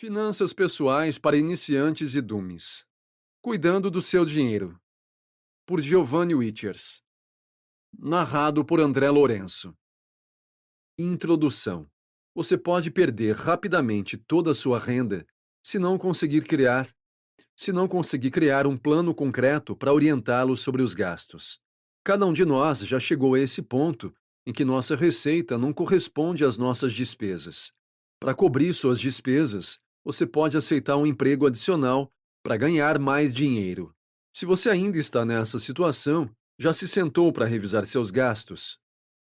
Finanças pessoais para iniciantes e dummies. Cuidando do seu dinheiro. Por Giovanni Wichers. Narrado por André Lourenço. Introdução. Você pode perder rapidamente toda a sua renda se não conseguir criar, um plano concreto para orientá-lo sobre os gastos. Cada um de nós já chegou a esse ponto em que nossa receita não corresponde às nossas despesas. Para cobrir suas despesas, você pode aceitar um emprego adicional para ganhar mais dinheiro. Se você ainda está nessa situação, já se sentou para revisar seus gastos?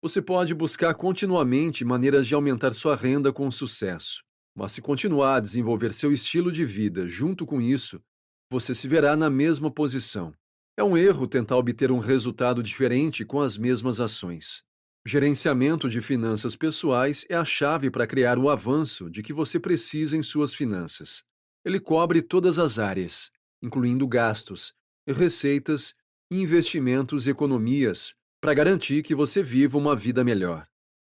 Você pode buscar continuamente maneiras de aumentar sua renda com sucesso, mas se continuar a desenvolver seu estilo de vida junto com isso, você se verá na mesma posição. É um erro tentar obter um resultado diferente com as mesmas ações. Gerenciamento de finanças pessoais é a chave para criar o avanço de que você precisa em suas finanças. Ele cobre todas as áreas, incluindo gastos, receitas, investimentos e economias, para garantir que você viva uma vida melhor.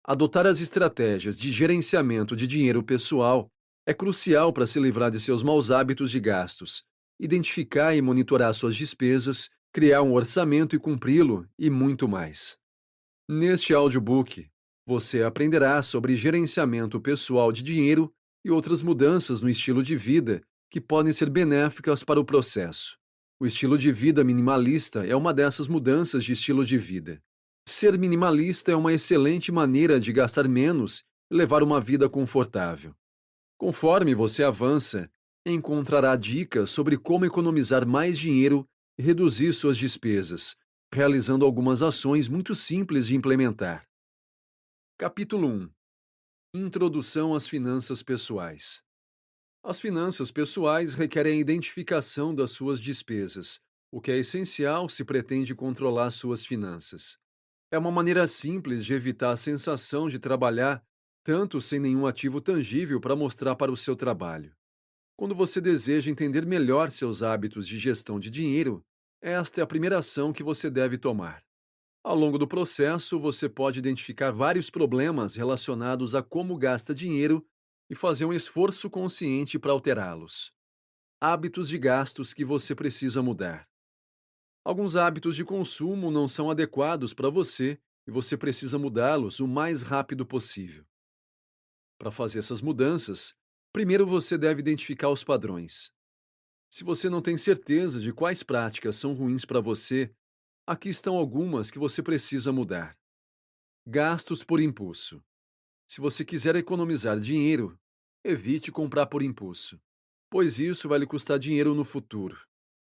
Adotar as estratégias de gerenciamento de dinheiro pessoal é crucial para se livrar de seus maus hábitos de gastos, identificar e monitorar suas despesas, criar um orçamento e cumpri-lo, e muito mais. Neste audiobook, você aprenderá sobre gerenciamento pessoal de dinheiro e outras mudanças no estilo de vida que podem ser benéficas para o processo. O estilo de vida minimalista é uma dessas mudanças de estilo de vida. Ser minimalista é uma excelente maneira de gastar menos e levar uma vida confortável. Conforme você avança, encontrará dicas sobre como economizar mais dinheiro e reduzir suas despesas, realizando algumas ações muito simples de implementar. Capítulo 1. Introdução às finanças pessoais. As finanças pessoais requerem a identificação das suas despesas, o que é essencial se pretende controlar suas finanças. É uma maneira simples de evitar a sensação de trabalhar tanto sem nenhum ativo tangível para mostrar para o seu trabalho. Quando você deseja entender melhor seus hábitos de gestão de dinheiro, esta é a primeira ação que você deve tomar. Ao longo do processo, você pode identificar vários problemas relacionados a como gasta dinheiro e fazer um esforço consciente para alterá-los. Hábitos de gastos que você precisa mudar. Alguns hábitos de consumo não são adequados para você e você precisa mudá-los o mais rápido possível. Para fazer essas mudanças, primeiro você deve identificar os padrões. Se você não tem certeza de quais práticas são ruins para você, aqui estão algumas que você precisa mudar. Gastos por impulso. Se você quiser economizar dinheiro, evite comprar por impulso, pois isso vai lhe custar dinheiro no futuro.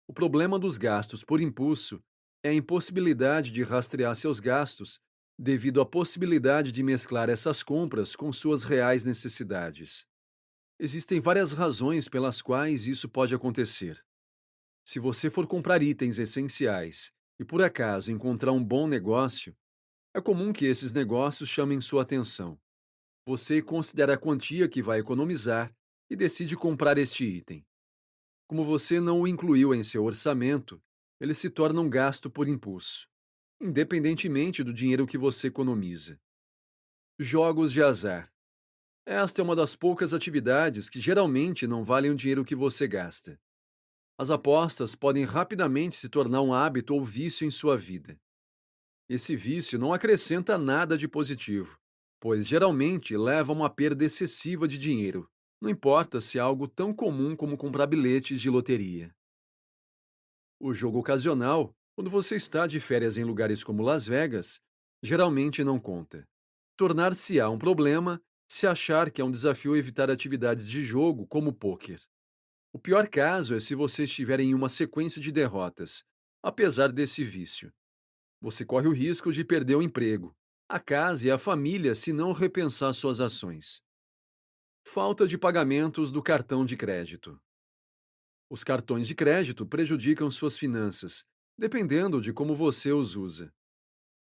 O problema dos gastos por impulso é a impossibilidade de rastrear seus gastos devido à possibilidade de mesclar essas compras com suas reais necessidades. Existem várias razões pelas quais isso pode acontecer. Se você for comprar itens essenciais e por acaso encontrar um bom negócio, é comum que esses negócios chamem sua atenção. Você considera a quantia que vai economizar e decide comprar este item. Como você não o incluiu em seu orçamento, ele se torna um gasto por impulso, independentemente do dinheiro que você economiza. Jogos de azar. Esta é uma das poucas atividades que geralmente não valem o dinheiro que você gasta. As apostas podem rapidamente se tornar um hábito ou vício em sua vida. Esse vício não acrescenta nada de positivo, pois geralmente leva a uma perda excessiva de dinheiro, não importa se é algo tão comum como comprar bilhetes de loteria. O jogo ocasional, quando você está de férias em lugares como Las Vegas, geralmente não conta. Tornar-se-á um problema se achar que é um desafio evitar atividades de jogo como pôquer. O pior caso é se você estiver em uma sequência de derrotas, apesar desse vício. Você corre o risco de perder o emprego, a casa e a família se não repensar suas ações. Falta de pagamentos do cartão de crédito. Os cartões de crédito prejudicam suas finanças, dependendo de como você os usa.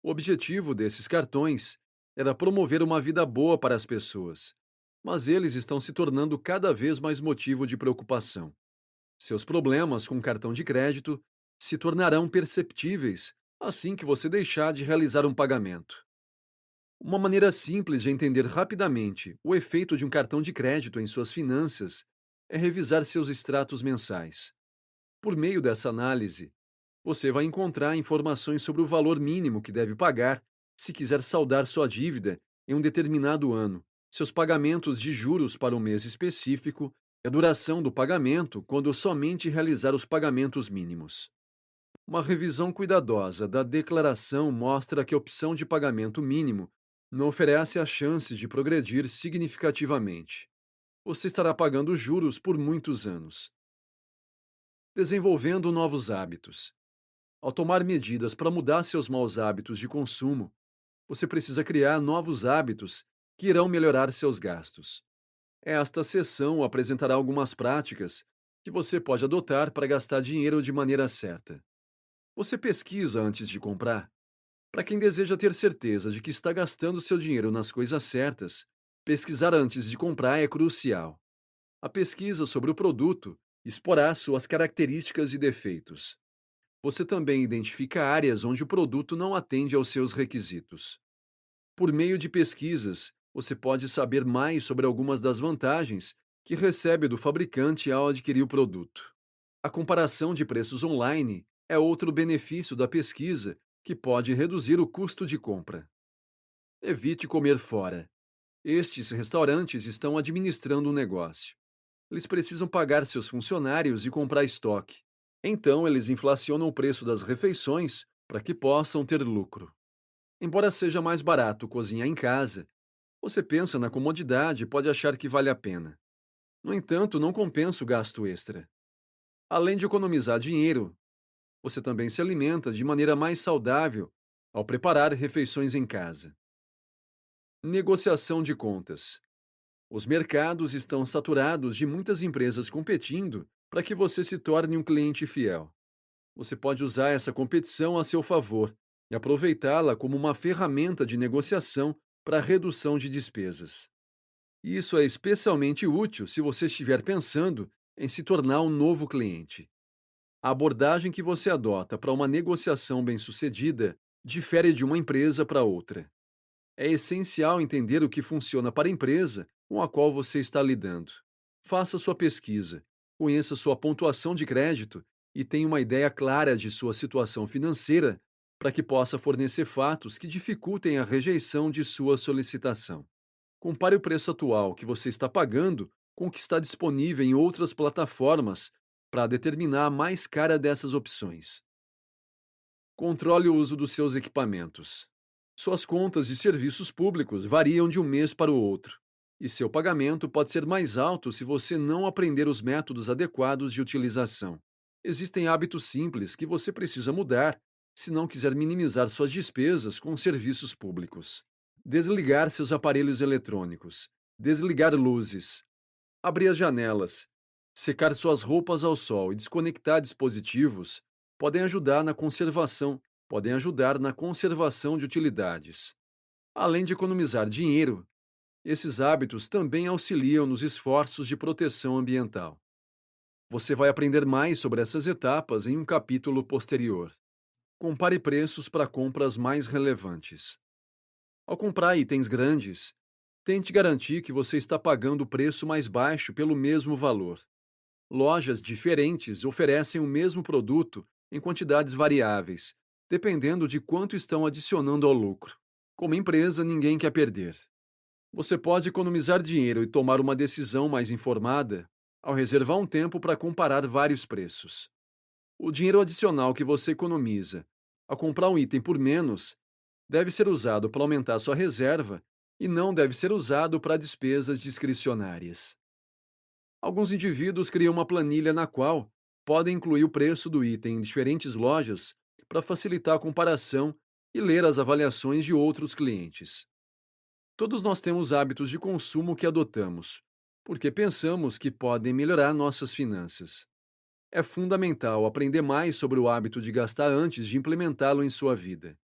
O objetivo desses cartões era promover uma vida boa para as pessoas, mas eles estão se tornando cada vez mais motivo de preocupação. Seus problemas com cartão de crédito se tornarão perceptíveis assim que você deixar de realizar um pagamento. Uma maneira simples de entender rapidamente o efeito de um cartão de crédito em suas finanças é revisar seus extratos mensais. Por meio dessa análise, você vai encontrar informações sobre o valor mínimo que deve pagar se quiser saldar sua dívida em um determinado ano, seus pagamentos de juros para um mês específico e a duração do pagamento quando somente realizar os pagamentos mínimos. Uma revisão cuidadosa da declaração mostra que a opção de pagamento mínimo não oferece a chance de progredir significativamente. Você estará pagando juros por muitos anos. Desenvolvendo novos hábitos. Ao tomar medidas para mudar seus maus hábitos de consumo, você precisa criar novos hábitos que irão melhorar seus gastos. Esta sessão apresentará algumas práticas que você pode adotar para gastar dinheiro de maneira certa. Você pesquisa antes de comprar? Para quem deseja ter certeza de que está gastando seu dinheiro nas coisas certas, pesquisar antes de comprar é crucial. A pesquisa sobre o produto exporá suas características e defeitos. Você também identifica áreas onde o produto não atende aos seus requisitos. Por meio de pesquisas, você pode saber mais sobre algumas das vantagens que recebe do fabricante ao adquirir o produto. A comparação de preços online é outro benefício da pesquisa que pode reduzir o custo de compra. Evite comer fora. Estes restaurantes estão administrando um negócio. Eles precisam pagar seus funcionários e comprar estoque. Então, eles inflacionam o preço das refeições para que possam ter lucro. Embora seja mais barato cozinhar em casa, você pensa na comodidade e pode achar que vale a pena. No entanto, não compensa o gasto extra. Além de economizar dinheiro, você também se alimenta de maneira mais saudável ao preparar refeições em casa. Negociação de contas. Os mercados estão saturados de muitas empresas competindo para que você se torne um cliente fiel. Você pode usar essa competição a seu favor e aproveitá-la como uma ferramenta de negociação para redução de despesas. Isso é especialmente útil se você estiver pensando em se tornar um novo cliente. A abordagem que você adota para uma negociação bem-sucedida difere de uma empresa para outra. É essencial entender o que funciona para a empresa com a qual você está lidando. Faça sua pesquisa, conheça sua pontuação de crédito e tenha uma ideia clara de sua situação financeira para que possa fornecer fatos que dificultem a rejeição de sua solicitação. Compare o preço atual que você está pagando com o que está disponível em outras plataformas para determinar a mais cara dessas opções. Controle o uso dos seus equipamentos. Suas contas de serviços públicos variam de um mês para o outro, e seu pagamento pode ser mais alto se você não aprender os métodos adequados de utilização. Existem hábitos simples que você precisa mudar se não quiser minimizar suas despesas com serviços públicos. Desligar seus aparelhos eletrônicos. Desligar luzes. Abrir as janelas. Secar suas roupas ao sol e desconectar dispositivos podem ajudar na conservação de utilidades. Além de economizar dinheiro, esses hábitos também auxiliam nos esforços de proteção ambiental. Você vai aprender mais sobre essas etapas em um capítulo posterior. Compare preços para compras mais relevantes. Ao comprar itens grandes, tente garantir que você está pagando o preço mais baixo pelo mesmo valor. Lojas diferentes oferecem o mesmo produto em quantidades variáveis, dependendo de quanto estão adicionando ao lucro. Como empresa, ninguém quer perder. Você pode economizar dinheiro e tomar uma decisão mais informada ao reservar um tempo para comparar vários preços. O dinheiro adicional que você economiza ao comprar um item por menos deve ser usado para aumentar sua reserva e não deve ser usado para despesas discricionárias. Alguns indivíduos criam uma planilha na qual podem incluir o preço do item em diferentes lojas para facilitar a comparação e ler as avaliações de outros clientes. Todos nós temos hábitos de consumo que adotamos, porque pensamos que podem melhorar nossas finanças. É fundamental aprender mais sobre o hábito de gastar antes de implementá-lo em sua vida.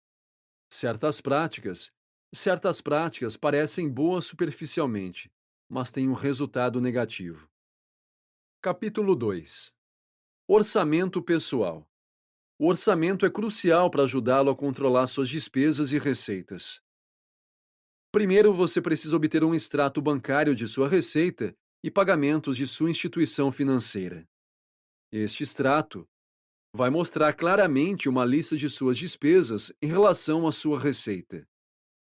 Certas práticas parecem boas superficialmente, mas têm um resultado negativo. Capítulo 2. Orçamento pessoal. O orçamento é crucial para ajudá-lo a controlar suas despesas e receitas. Primeiro, você precisa obter um extrato bancário de sua receita e pagamentos de sua instituição financeira. Este extrato vai mostrar claramente uma lista de suas despesas em relação à sua receita.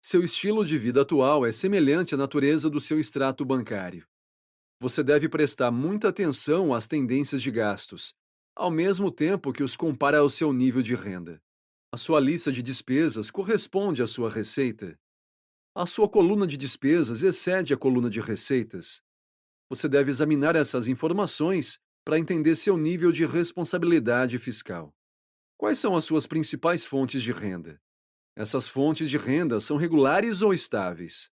Seu estilo de vida atual é semelhante à natureza do seu extrato bancário. Você deve prestar muita atenção às tendências de gastos, ao mesmo tempo que os compara ao seu nível de renda. A sua lista de despesas corresponde à sua receita? A sua coluna de despesas excede a coluna de receitas? Você deve examinar essas informações para entender seu nível de responsabilidade fiscal. Quais são as suas principais fontes de renda? Essas fontes de renda são regulares ou estáveis?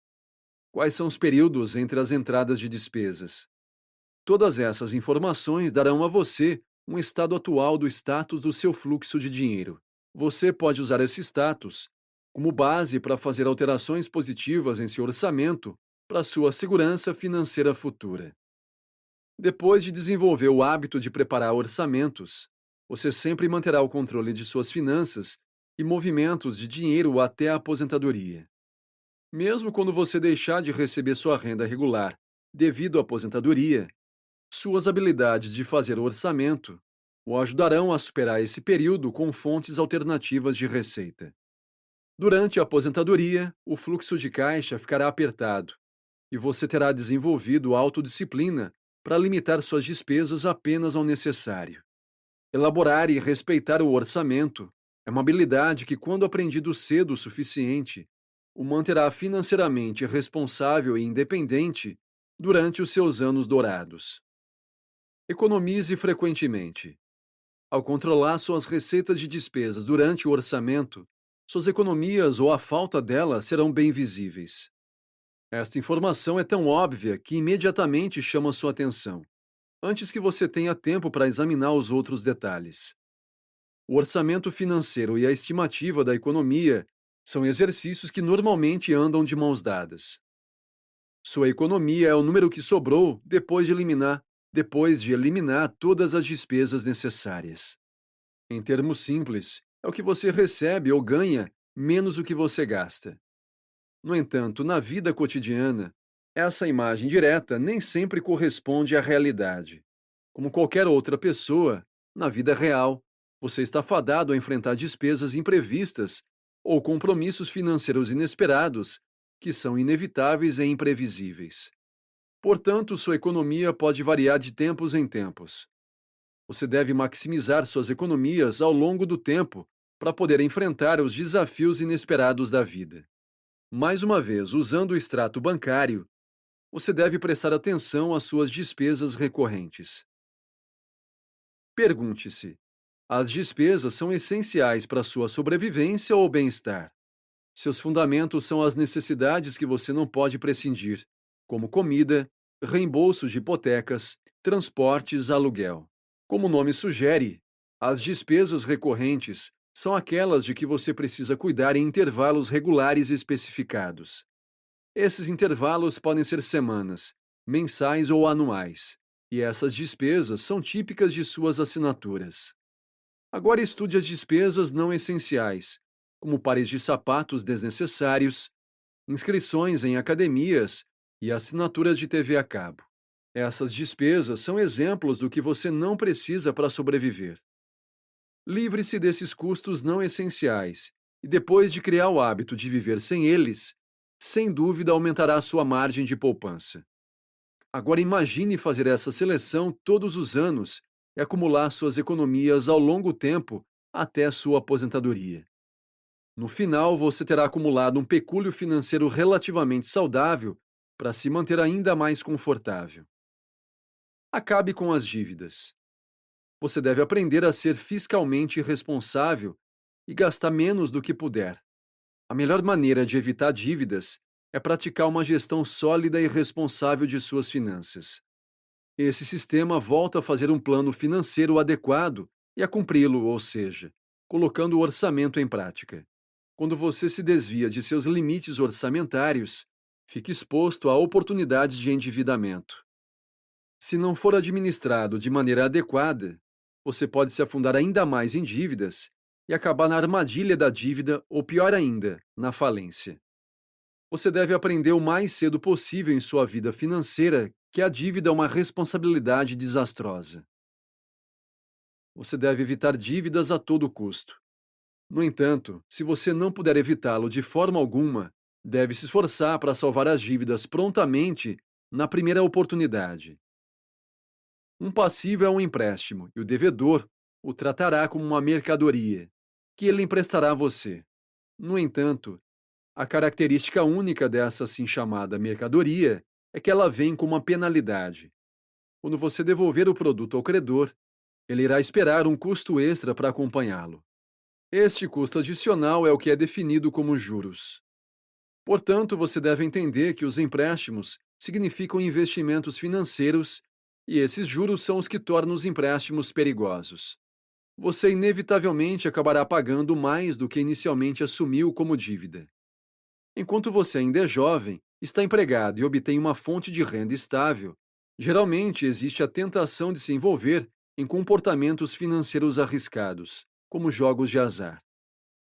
Quais são os períodos entre as entradas de despesas? Todas essas informações darão a você um estado atual do status do seu fluxo de dinheiro. Você pode usar esse status como base para fazer alterações positivas em seu orçamento para sua segurança financeira futura. Depois de desenvolver o hábito de preparar orçamentos, você sempre manterá o controle de suas finanças e movimentos de dinheiro até a aposentadoria. Mesmo quando você deixar de receber sua renda regular devido à aposentadoria, suas habilidades de fazer orçamento o ajudarão a superar esse período com fontes alternativas de receita. Durante a aposentadoria, o fluxo de caixa ficará apertado e você terá desenvolvido autodisciplina para limitar suas despesas apenas ao necessário. Elaborar e respeitar o orçamento é uma habilidade que, quando aprendido cedo o suficiente, o manterá financeiramente responsável e independente durante os seus anos dourados. Economize frequentemente. Ao controlar suas receitas de despesas durante o orçamento, suas economias ou a falta delas serão bem visíveis. Esta informação é tão óbvia que imediatamente chama sua atenção, antes que você tenha tempo para examinar os outros detalhes. O orçamento financeiro e a estimativa da economia são exercícios que normalmente andam de mãos dadas. Sua economia é o número que sobrou depois de eliminar todas as despesas necessárias. Em termos simples, é o que você recebe ou ganha menos o que você gasta. No entanto, na vida cotidiana, essa imagem direta nem sempre corresponde à realidade. Como qualquer outra pessoa, na vida real, você está fadado a enfrentar despesas imprevistas ou compromissos financeiros inesperados que são inevitáveis e imprevisíveis. Portanto, sua economia pode variar de tempos em tempos. Você deve maximizar suas economias ao longo do tempo para poder enfrentar os desafios inesperados da vida. Mais uma vez, usando o extrato bancário, você deve prestar atenção às suas despesas recorrentes. Pergunte-se: as despesas são essenciais para sua sobrevivência ou bem-estar? Seus fundamentos são as necessidades que você não pode prescindir, como comida, reembolso de hipotecas, transportes, aluguel. Como o nome sugere, as despesas recorrentes são aquelas de que você precisa cuidar em intervalos regulares e especificados. Esses intervalos podem ser semanas, mensais ou anuais, e essas despesas são típicas de suas assinaturas. Agora estude as despesas não essenciais, como pares de sapatos desnecessários, inscrições em academias e assinaturas de TV a cabo. Essas despesas são exemplos do que você não precisa para sobreviver. Livre-se desses custos não essenciais e, depois de criar o hábito de viver sem eles, sem dúvida aumentará sua margem de poupança. Agora imagine fazer essa seleção todos os anos e acumular suas economias ao longo tempo até a sua aposentadoria. No final, você terá acumulado um pecúlio financeiro relativamente saudável para se manter ainda mais confortável. Acabe com as dívidas. Você deve aprender a ser fiscalmente responsável e gastar menos do que puder. A melhor maneira de evitar dívidas é praticar uma gestão sólida e responsável de suas finanças. Esse sistema volta a fazer um plano financeiro adequado e a cumpri-lo, ou seja, colocando o orçamento em prática. Quando você se desvia de seus limites orçamentários, fica exposto a oportunidades de endividamento. Se não for administrado de maneira adequada, você pode se afundar ainda mais em dívidas e acabar na armadilha da dívida ou, pior ainda, na falência. Você deve aprender o mais cedo possível em sua vida financeira que a dívida é uma responsabilidade desastrosa. Você deve evitar dívidas a todo custo. No entanto, se você não puder evitá-lo de forma alguma, deve se esforçar para salvar as dívidas prontamente na primeira oportunidade. Um passivo é um empréstimo e o devedor o tratará como uma mercadoria, que ele emprestará a você. No entanto, a característica única dessa assim chamada mercadoria é que ela vem com uma penalidade. Quando você devolver o produto ao credor, ele irá esperar um custo extra para acompanhá-lo. Este custo adicional é o que é definido como juros. Portanto, você deve entender que os empréstimos significam investimentos financeiros e esses juros são os que tornam os empréstimos perigosos. Você inevitavelmente acabará pagando mais do que inicialmente assumiu como dívida. Enquanto você ainda é jovem, está empregado e obtém uma fonte de renda estável, geralmente existe a tentação de se envolver em comportamentos financeiros arriscados, como jogos de azar.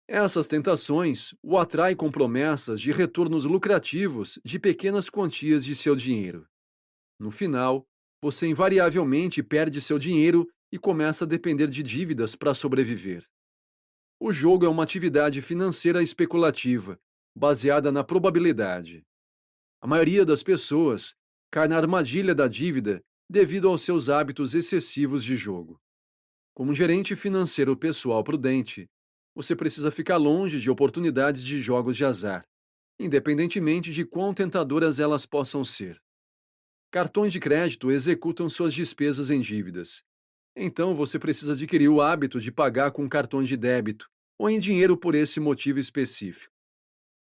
Essas tentações o atraem com promessas de retornos lucrativos de pequenas quantias de seu dinheiro. No final, você invariavelmente perde seu dinheiro e começa a depender de dívidas para sobreviver. O jogo é uma atividade financeira especulativa, baseada na probabilidade. A maioria das pessoas cai na armadilha da dívida devido aos seus hábitos excessivos de jogo. Como um gerente financeiro pessoal prudente, você precisa ficar longe de oportunidades de jogos de azar, independentemente de quão tentadoras elas possam ser. Cartões de crédito executam suas despesas em dívidas. Então você precisa adquirir o hábito de pagar com cartões de débito ou em dinheiro por esse motivo específico.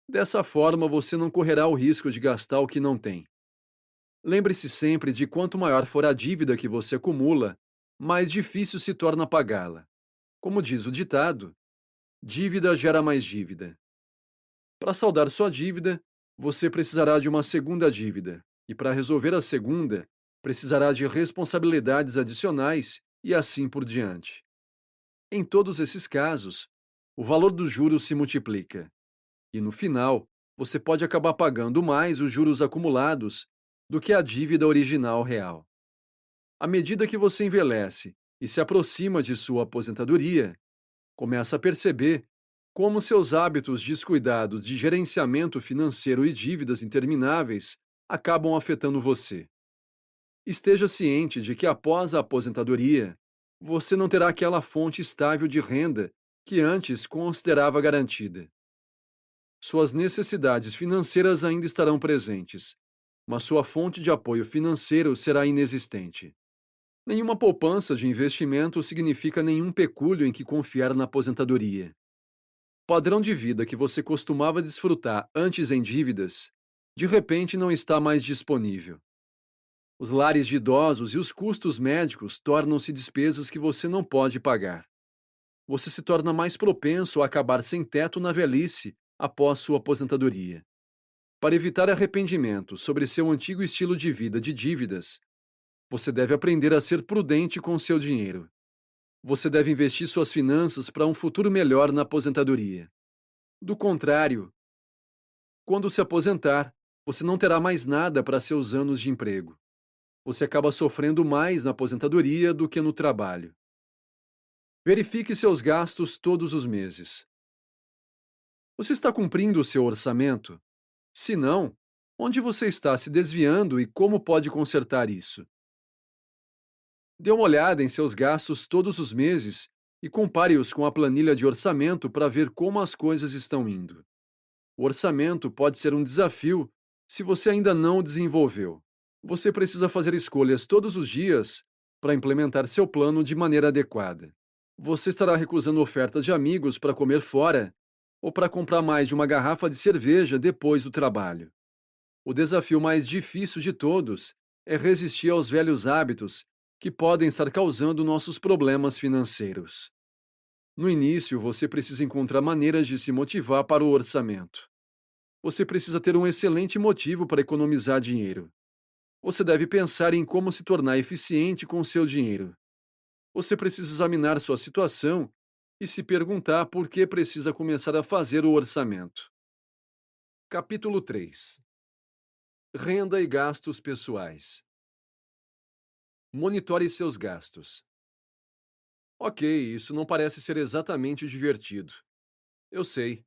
Dessa forma, você não correrá o risco de gastar o que não tem. Lembre-se sempre de quanto maior for a dívida que você acumula, mais difícil se torna pagá-la. Como diz o ditado, dívida gera mais dívida. Para saldar sua dívida, você precisará de uma segunda dívida, e para resolver a segunda, precisará de responsabilidades adicionais e assim por diante. Em todos esses casos, o valor dos juros se multiplica, e no final, você pode acabar pagando mais os juros acumulados do que a dívida original real. À medida que você envelhece e se aproxima de sua aposentadoria, começa a perceber como seus hábitos descuidados de gerenciamento financeiro e dívidas intermináveis acabam afetando você. Esteja ciente de que após a aposentadoria, você não terá aquela fonte estável de renda que antes considerava garantida. Suas necessidades financeiras ainda estarão presentes, mas sua fonte de apoio financeiro será inexistente. Nenhuma poupança de investimento significa nenhum pecúlio em que confiar na aposentadoria. O padrão de vida que você costumava desfrutar antes em dívidas, de repente não está mais disponível. Os lares de idosos e os custos médicos tornam-se despesas que você não pode pagar. Você se torna mais propenso a acabar sem teto na velhice após sua aposentadoria. Para evitar arrependimento sobre seu antigo estilo de vida de dívidas, você deve aprender a ser prudente com seu dinheiro. Você deve investir suas finanças para um futuro melhor na aposentadoria. Do contrário, quando se aposentar, você não terá mais nada para seus anos de emprego. Você acaba sofrendo mais na aposentadoria do que no trabalho. Verifique seus gastos todos os meses. Você está cumprindo o seu orçamento? Se não, onde você está se desviando e como pode consertar isso? Dê uma olhada em seus gastos todos os meses e compare-os com a planilha de orçamento para ver como as coisas estão indo. O orçamento pode ser um desafio se você ainda não o desenvolveu. Você precisa fazer escolhas todos os dias para implementar seu plano de maneira adequada. Você estará recusando ofertas de amigos para comer fora ou para comprar mais de uma garrafa de cerveja depois do trabalho. O desafio mais difícil de todos é resistir aos velhos hábitos que podem estar causando nossos problemas financeiros. No início, você precisa encontrar maneiras de se motivar para o orçamento. Você precisa ter um excelente motivo para economizar dinheiro. Você deve pensar em como se tornar eficiente com seu dinheiro. Você precisa examinar sua situação e se perguntar por que precisa começar a fazer o orçamento. Capítulo 3. Renda e gastos pessoais. Monitore seus gastos. Ok, isso não parece ser exatamente divertido. Eu sei.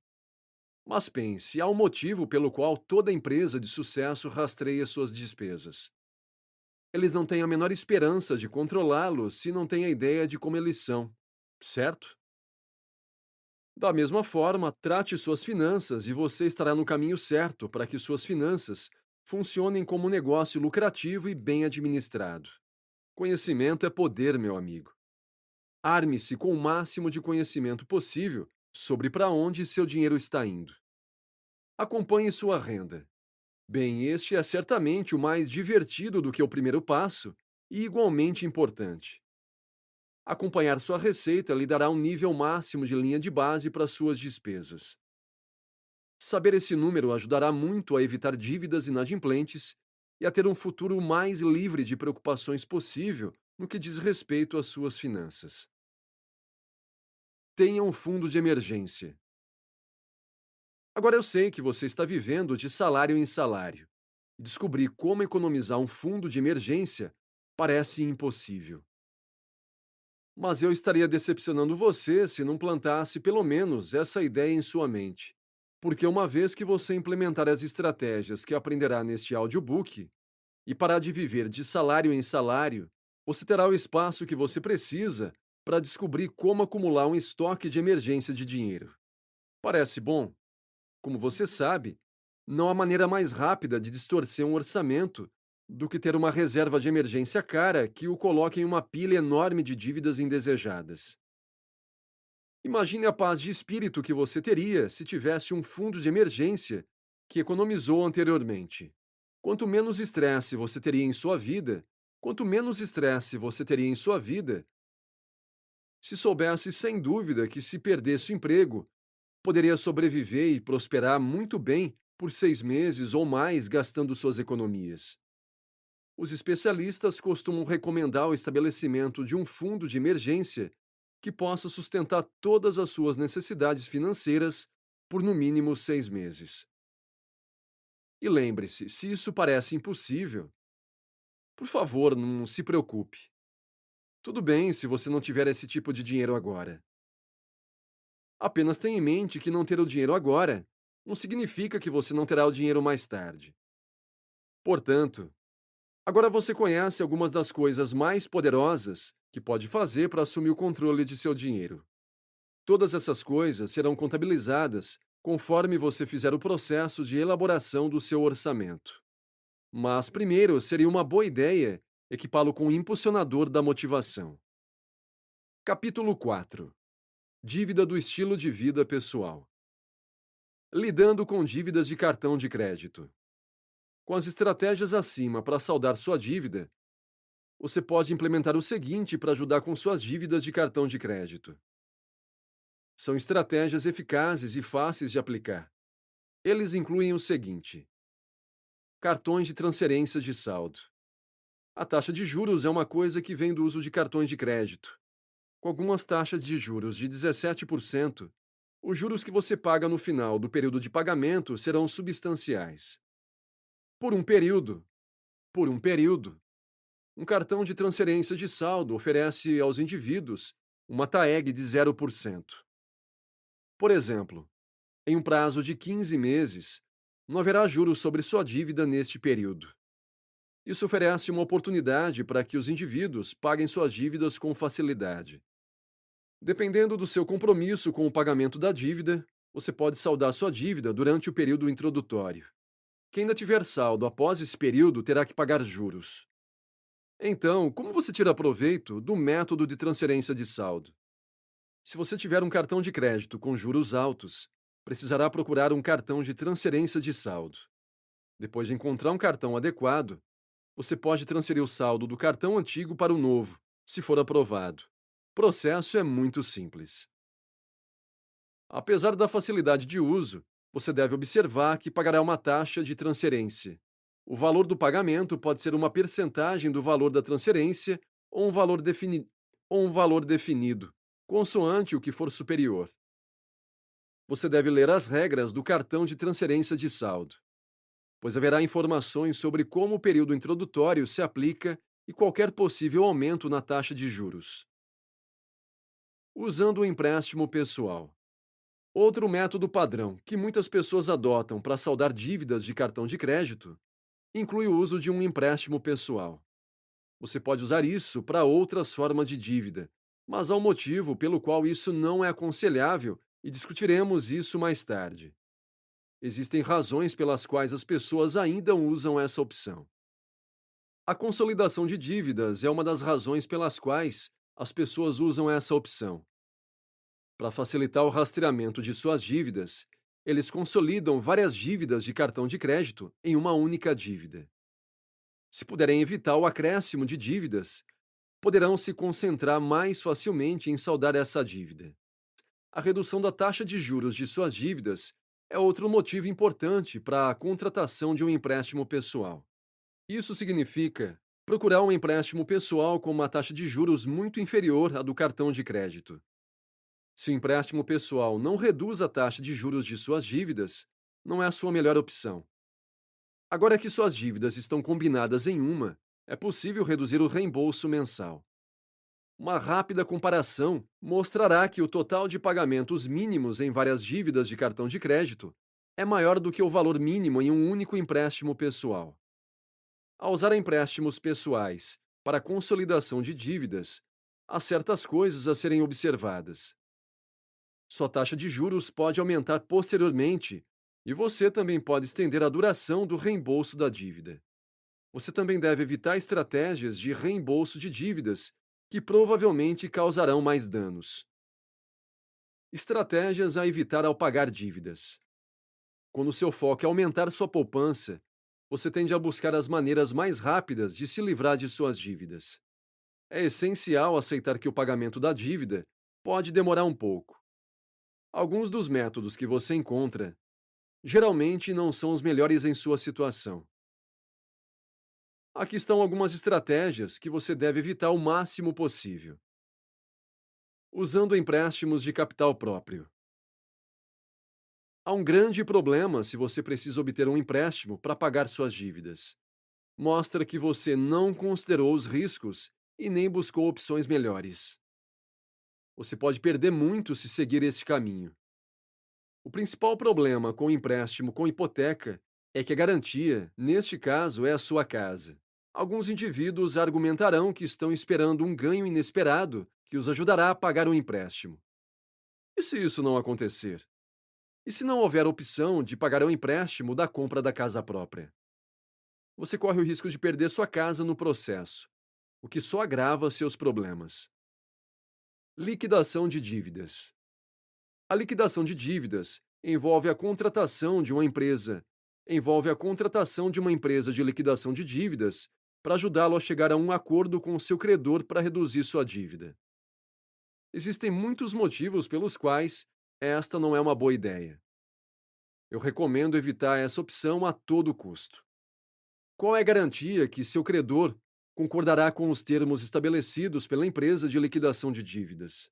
Mas pense, há um motivo pelo qual toda empresa de sucesso rastreia suas despesas. Eles não têm a menor esperança de controlá-los se não têm a ideia de como eles são, certo? Da mesma forma, trate suas finanças e você estará no caminho certo para que suas finanças funcionem como um negócio lucrativo e bem administrado. Conhecimento é poder, meu amigo. Arme-se com o máximo de conhecimento possível sobre para onde seu dinheiro está indo. Acompanhe sua renda. Bem, este é certamente o mais divertido do que o primeiro passo e igualmente importante. Acompanhar sua receita lhe dará um nível máximo de linha de base para suas despesas. Saber esse número ajudará muito a evitar dívidas inadimplentes e a ter um futuro o mais livre de preocupações possível no que diz respeito às suas finanças. Tenha um fundo de emergência. Agora eu sei que você está vivendo de salário em salário. Descobrir como economizar um fundo de emergência parece impossível. Mas eu estaria decepcionando você se não plantasse pelo menos essa ideia em sua mente. Porque uma vez que você implementar as estratégias que aprenderá neste audiobook e parar de viver de salário em salário, você terá o espaço que você precisa para descobrir como acumular um estoque de emergência de dinheiro. Parece bom? Como você sabe, não há maneira mais rápida de distorcer um orçamento do que ter uma reserva de emergência cara que o coloque em uma pilha enorme de dívidas indesejadas. Imagine a paz de espírito que você teria se tivesse um fundo de emergência que economizou anteriormente. Quanto menos estresse você teria em sua vida, quanto menos estresse você teria em sua vida, se soubesse sem dúvida que se perdesse o emprego, poderia sobreviver e prosperar muito bem por 6 meses ou mais gastando suas economias. Os especialistas costumam recomendar o estabelecimento de um fundo de emergência que possa sustentar todas as suas necessidades financeiras por no mínimo 6 meses. E lembre-se, se isso parece impossível, por favor, não se preocupe. Tudo bem se você não tiver esse tipo de dinheiro agora. Apenas tenha em mente que não ter o dinheiro agora não significa que você não terá o dinheiro mais tarde. Portanto, agora você conhece algumas das coisas mais poderosas que pode fazer para assumir o controle de seu dinheiro. Todas essas coisas serão contabilizadas conforme você fizer o processo de elaboração do seu orçamento. Mas primeiro seria uma boa ideia equipá-lo com o impulsionador da motivação. Capítulo 4. Dívida do estilo de vida pessoal. Lidando com dívidas de cartão de crédito. Com as estratégias acima para saldar sua dívida, você pode implementar o seguinte para ajudar com suas dívidas de cartão de crédito. São estratégias eficazes e fáceis de aplicar. Eles incluem o seguinte: cartões de transferência de saldo. A taxa de juros é uma coisa que vem do uso de cartões de crédito. Com algumas taxas de juros de 17%, os juros que você paga no final do período de pagamento serão substanciais. Por um período, por um período, um cartão de transferência de saldo oferece aos indivíduos uma TAEG de 0%. Por exemplo, em um prazo de 15 meses, não haverá juros sobre sua dívida neste período. Isso oferece uma oportunidade para que os indivíduos paguem suas dívidas com facilidade. Dependendo do seu compromisso com o pagamento da dívida, você pode saldar sua dívida durante o período introdutório. Quem ainda tiver saldo após esse período terá que pagar juros. Então, como você tira proveito do método de transferência de saldo? Se você tiver um cartão de crédito com juros altos, precisará procurar um cartão de transferência de saldo. Depois de encontrar um cartão adequado, você pode transferir o saldo do cartão antigo para o novo, se for aprovado. O processo é muito simples. Apesar da facilidade de uso, você deve observar que pagará uma taxa de transferência. O valor do pagamento pode ser uma percentagem do valor da transferência ou um valor definido, consoante o que for superior. Você deve ler as regras do cartão de transferência de saldo, pois haverá informações sobre como o período introdutório se aplica e qualquer possível aumento na taxa de juros. Usando o empréstimo pessoal. Outro método padrão que muitas pessoas adotam para saldar dívidas de cartão de crédito inclui o uso de um empréstimo pessoal. Você pode usar isso para outras formas de dívida, mas há um motivo pelo qual isso não é aconselhável e discutiremos isso mais tarde. Existem razões pelas quais as pessoas ainda usam essa opção. A consolidação de dívidas é uma das razões pelas quais as pessoas usam essa opção. Para facilitar o rastreamento de suas dívidas, eles consolidam várias dívidas de cartão de crédito em uma única dívida. Se puderem evitar o acréscimo de dívidas, poderão se concentrar mais facilmente em saldar essa dívida. A redução da taxa de juros de suas dívidas é outro motivo importante para a contratação de um empréstimo pessoal. Isso significa procurar um empréstimo pessoal com uma taxa de juros muito inferior à do cartão de crédito. Se o empréstimo pessoal não reduz a taxa de juros de suas dívidas, não é a sua melhor opção. Agora que suas dívidas estão combinadas em uma, é possível reduzir o reembolso mensal. Uma rápida comparação mostrará que o total de pagamentos mínimos em várias dívidas de cartão de crédito é maior do que o valor mínimo em um único empréstimo pessoal. Ao usar empréstimos pessoais para a consolidação de dívidas, há certas coisas a serem observadas. Sua taxa de juros pode aumentar posteriormente e você também pode estender a duração do reembolso da dívida. Você também deve evitar estratégias de reembolso de dívidas que provavelmente causarão mais danos. Estratégias a evitar ao pagar dívidas. Quando seu foco é aumentar sua poupança, você tende a buscar as maneiras mais rápidas de se livrar de suas dívidas. É essencial aceitar que o pagamento da dívida pode demorar um pouco. Alguns dos métodos que você encontra geralmente não são os melhores em sua situação. Aqui estão algumas estratégias que você deve evitar o máximo possível. Usando empréstimos de capital próprio. Há um grande problema se você precisa obter um empréstimo para pagar suas dívidas. Mostra que você não considerou os riscos e nem buscou opções melhores. Você pode perder muito se seguir este caminho. O principal problema com o empréstimo com hipoteca é que a garantia, neste caso, é a sua casa. Alguns indivíduos argumentarão que estão esperando um ganho inesperado que os ajudará a pagar o empréstimo. E se isso não acontecer? E se não houver opção de pagar o empréstimo da compra da casa própria? Você corre o risco de perder sua casa no processo, o que só agrava seus problemas. Liquidação de dívidas. A liquidação de dívidas envolve a contratação de uma empresa de liquidação de dívidas para ajudá-lo a chegar a um acordo com o seu credor para reduzir sua dívida. Existem muitos motivos pelos quais esta não é uma boa ideia. Eu recomendo evitar essa opção a todo custo. Qual é a garantia que seu credor concordará com os termos estabelecidos pela empresa de liquidação de dívidas?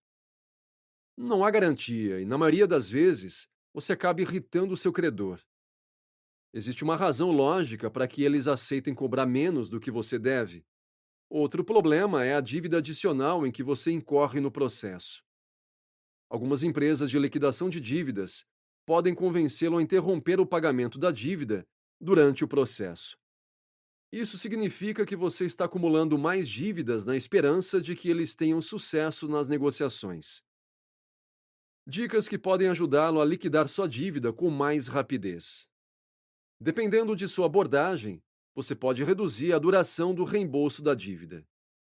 Não há garantia e, na maioria das vezes, você acaba irritando o seu credor. Existe uma razão lógica para que eles aceitem cobrar menos do que você deve. Outro problema é a dívida adicional em que você incorre no processo. Algumas empresas de liquidação de dívidas podem convencê-lo a interromper o pagamento da dívida durante o processo. Isso significa que você está acumulando mais dívidas na esperança de que eles tenham sucesso nas negociações. Dicas que podem ajudá-lo a liquidar sua dívida com mais rapidez. Dependendo de sua abordagem, você pode reduzir a duração do reembolso da dívida.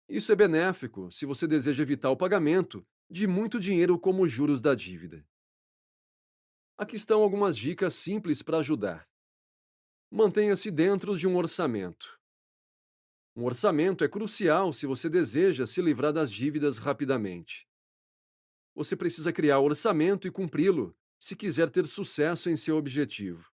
Isso é benéfico se você deseja evitar o pagamento de muito dinheiro como os juros da dívida. Aqui estão algumas dicas simples para ajudar. Mantenha-se dentro de um orçamento. Um orçamento é crucial se você deseja se livrar das dívidas rapidamente. Você precisa criar o orçamento e cumpri-lo se quiser ter sucesso em seu objetivo.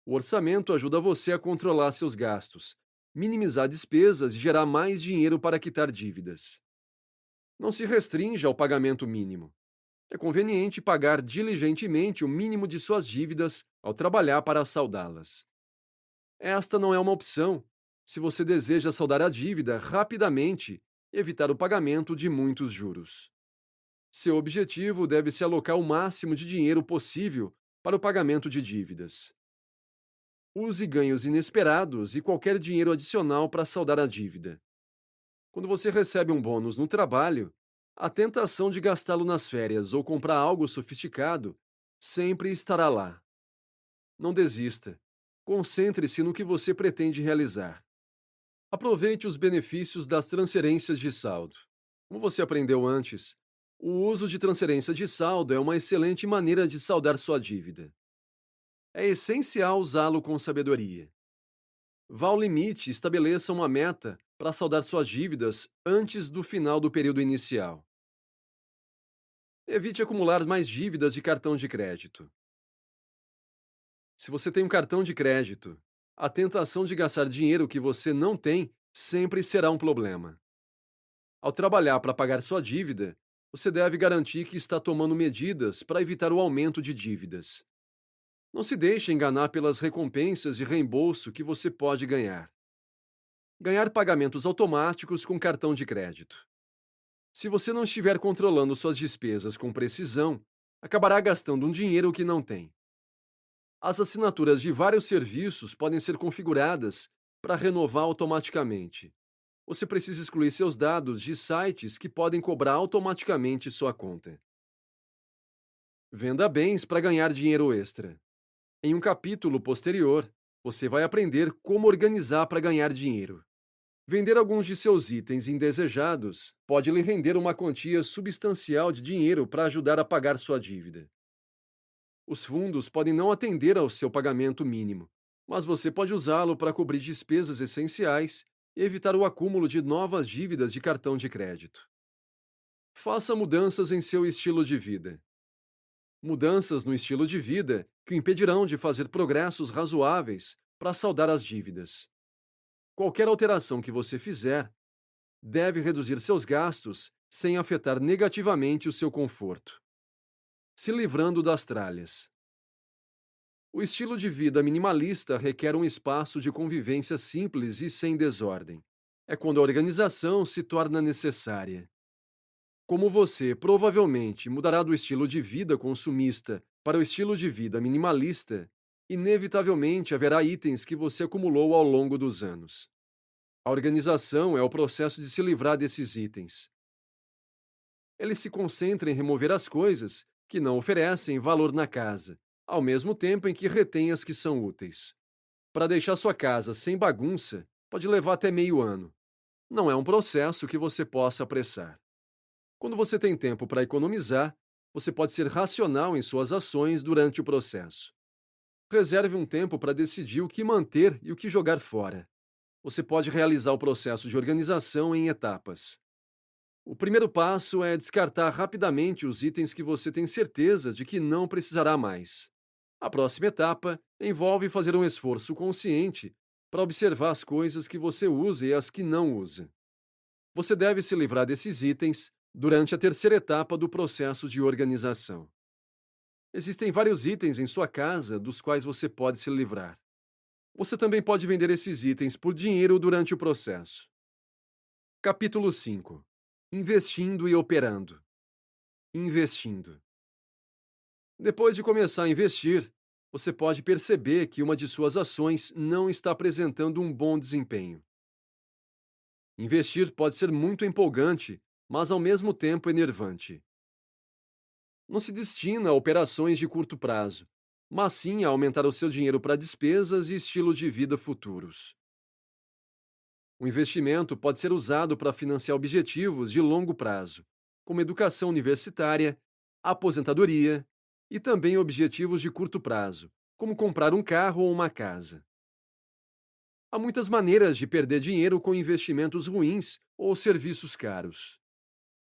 O orçamento ajuda você a controlar seus gastos, minimizar despesas e gerar mais dinheiro para quitar dívidas. Não se restrinja ao pagamento mínimo. É conveniente pagar diligentemente o mínimo de suas dívidas ao trabalhar para saldá-las. Esta não é uma opção, Se você deseja saldar a dívida rapidamente, evitar o pagamento de muitos juros. Seu objetivo deve ser alocar o máximo de dinheiro possível para o pagamento de dívidas. Use ganhos inesperados e qualquer dinheiro adicional para saldar a dívida. Quando você recebe um bônus no trabalho, a tentação de gastá-lo nas férias ou comprar algo sofisticado sempre estará lá. Não desista. Concentre-se no que você pretende realizar. Aproveite os benefícios das transferências de saldo. Como você aprendeu antes, o uso de transferência de saldo é uma excelente maneira de saldar sua dívida. É essencial usá-lo com sabedoria. Vá ao limite e estabeleça uma meta para saldar suas dívidas antes do final do período inicial. Evite acumular mais dívidas de cartão de crédito. Se você tem um cartão de crédito, a tentação de gastar dinheiro que você não tem sempre será um problema. Ao trabalhar para pagar sua dívida, você deve garantir que está tomando medidas para evitar o aumento de dívidas. Não se deixe enganar pelas recompensas de reembolso que você pode ganhar. Ganhar pagamentos automáticos com cartão de crédito. Se você não estiver controlando suas despesas com precisão, acabará gastando um dinheiro que não tem. As assinaturas de vários serviços podem ser configuradas para renovar automaticamente. Você precisa excluir seus dados de sites que podem cobrar automaticamente sua conta. Venda bens para ganhar dinheiro extra. Em um capítulo posterior, você vai aprender como organizar para ganhar dinheiro. Vender alguns de seus itens indesejados pode lhe render uma quantia substancial de dinheiro para ajudar a pagar sua dívida. Os fundos podem não atender ao seu pagamento mínimo, mas você pode usá-lo para cobrir despesas essenciais e evitar o acúmulo de novas dívidas de cartão de crédito. Faça mudanças em seu estilo de vida. Mudanças no estilo de vida que o impedirão de fazer progressos razoáveis para saldar as dívidas. Qualquer alteração que você fizer deve reduzir seus gastos sem afetar negativamente o seu conforto. Se livrando das tralhas. O estilo de vida minimalista requer um espaço de convivência simples e sem desordem. É quando a organização se torna necessária. Como você provavelmente mudará do estilo de vida consumista para o estilo de vida minimalista, inevitavelmente haverá itens que você acumulou ao longo dos anos. A organização é o processo de se livrar desses itens. Ele se concentra em remover as coisas que não oferecem valor na casa, ao mesmo tempo em que retém as que são úteis. Para deixar sua casa sem bagunça, pode levar até meio ano. Não é um processo que você possa apressar. Quando você tem tempo para economizar, você pode ser racional em suas ações durante o processo. Reserve um tempo para decidir o que manter e o que jogar fora. Você pode realizar o processo de organização em etapas. O primeiro passo é descartar rapidamente os itens que você tem certeza de que não precisará mais. A próxima etapa envolve fazer um esforço consciente para observar as coisas que você usa e as que não usa. Você deve se livrar desses itens durante a terceira etapa do processo de organização. Existem vários itens em sua casa dos quais você pode se livrar. Você também pode vender esses itens por dinheiro durante o processo. Capítulo 5. Investindo e operando. Investindo. Depois de começar a investir, você pode perceber que uma de suas ações não está apresentando um bom desempenho. Investir pode ser muito empolgante, mas ao mesmo tempo enervante. Não se destina a operações de curto prazo, mas sim a aumentar o seu dinheiro para despesas e estilo de vida futuros. O investimento pode ser usado para financiar objetivos de longo prazo, como educação universitária, aposentadoria e também objetivos de curto prazo, como comprar um carro ou uma casa. Há muitas maneiras de perder dinheiro com investimentos ruins ou serviços caros.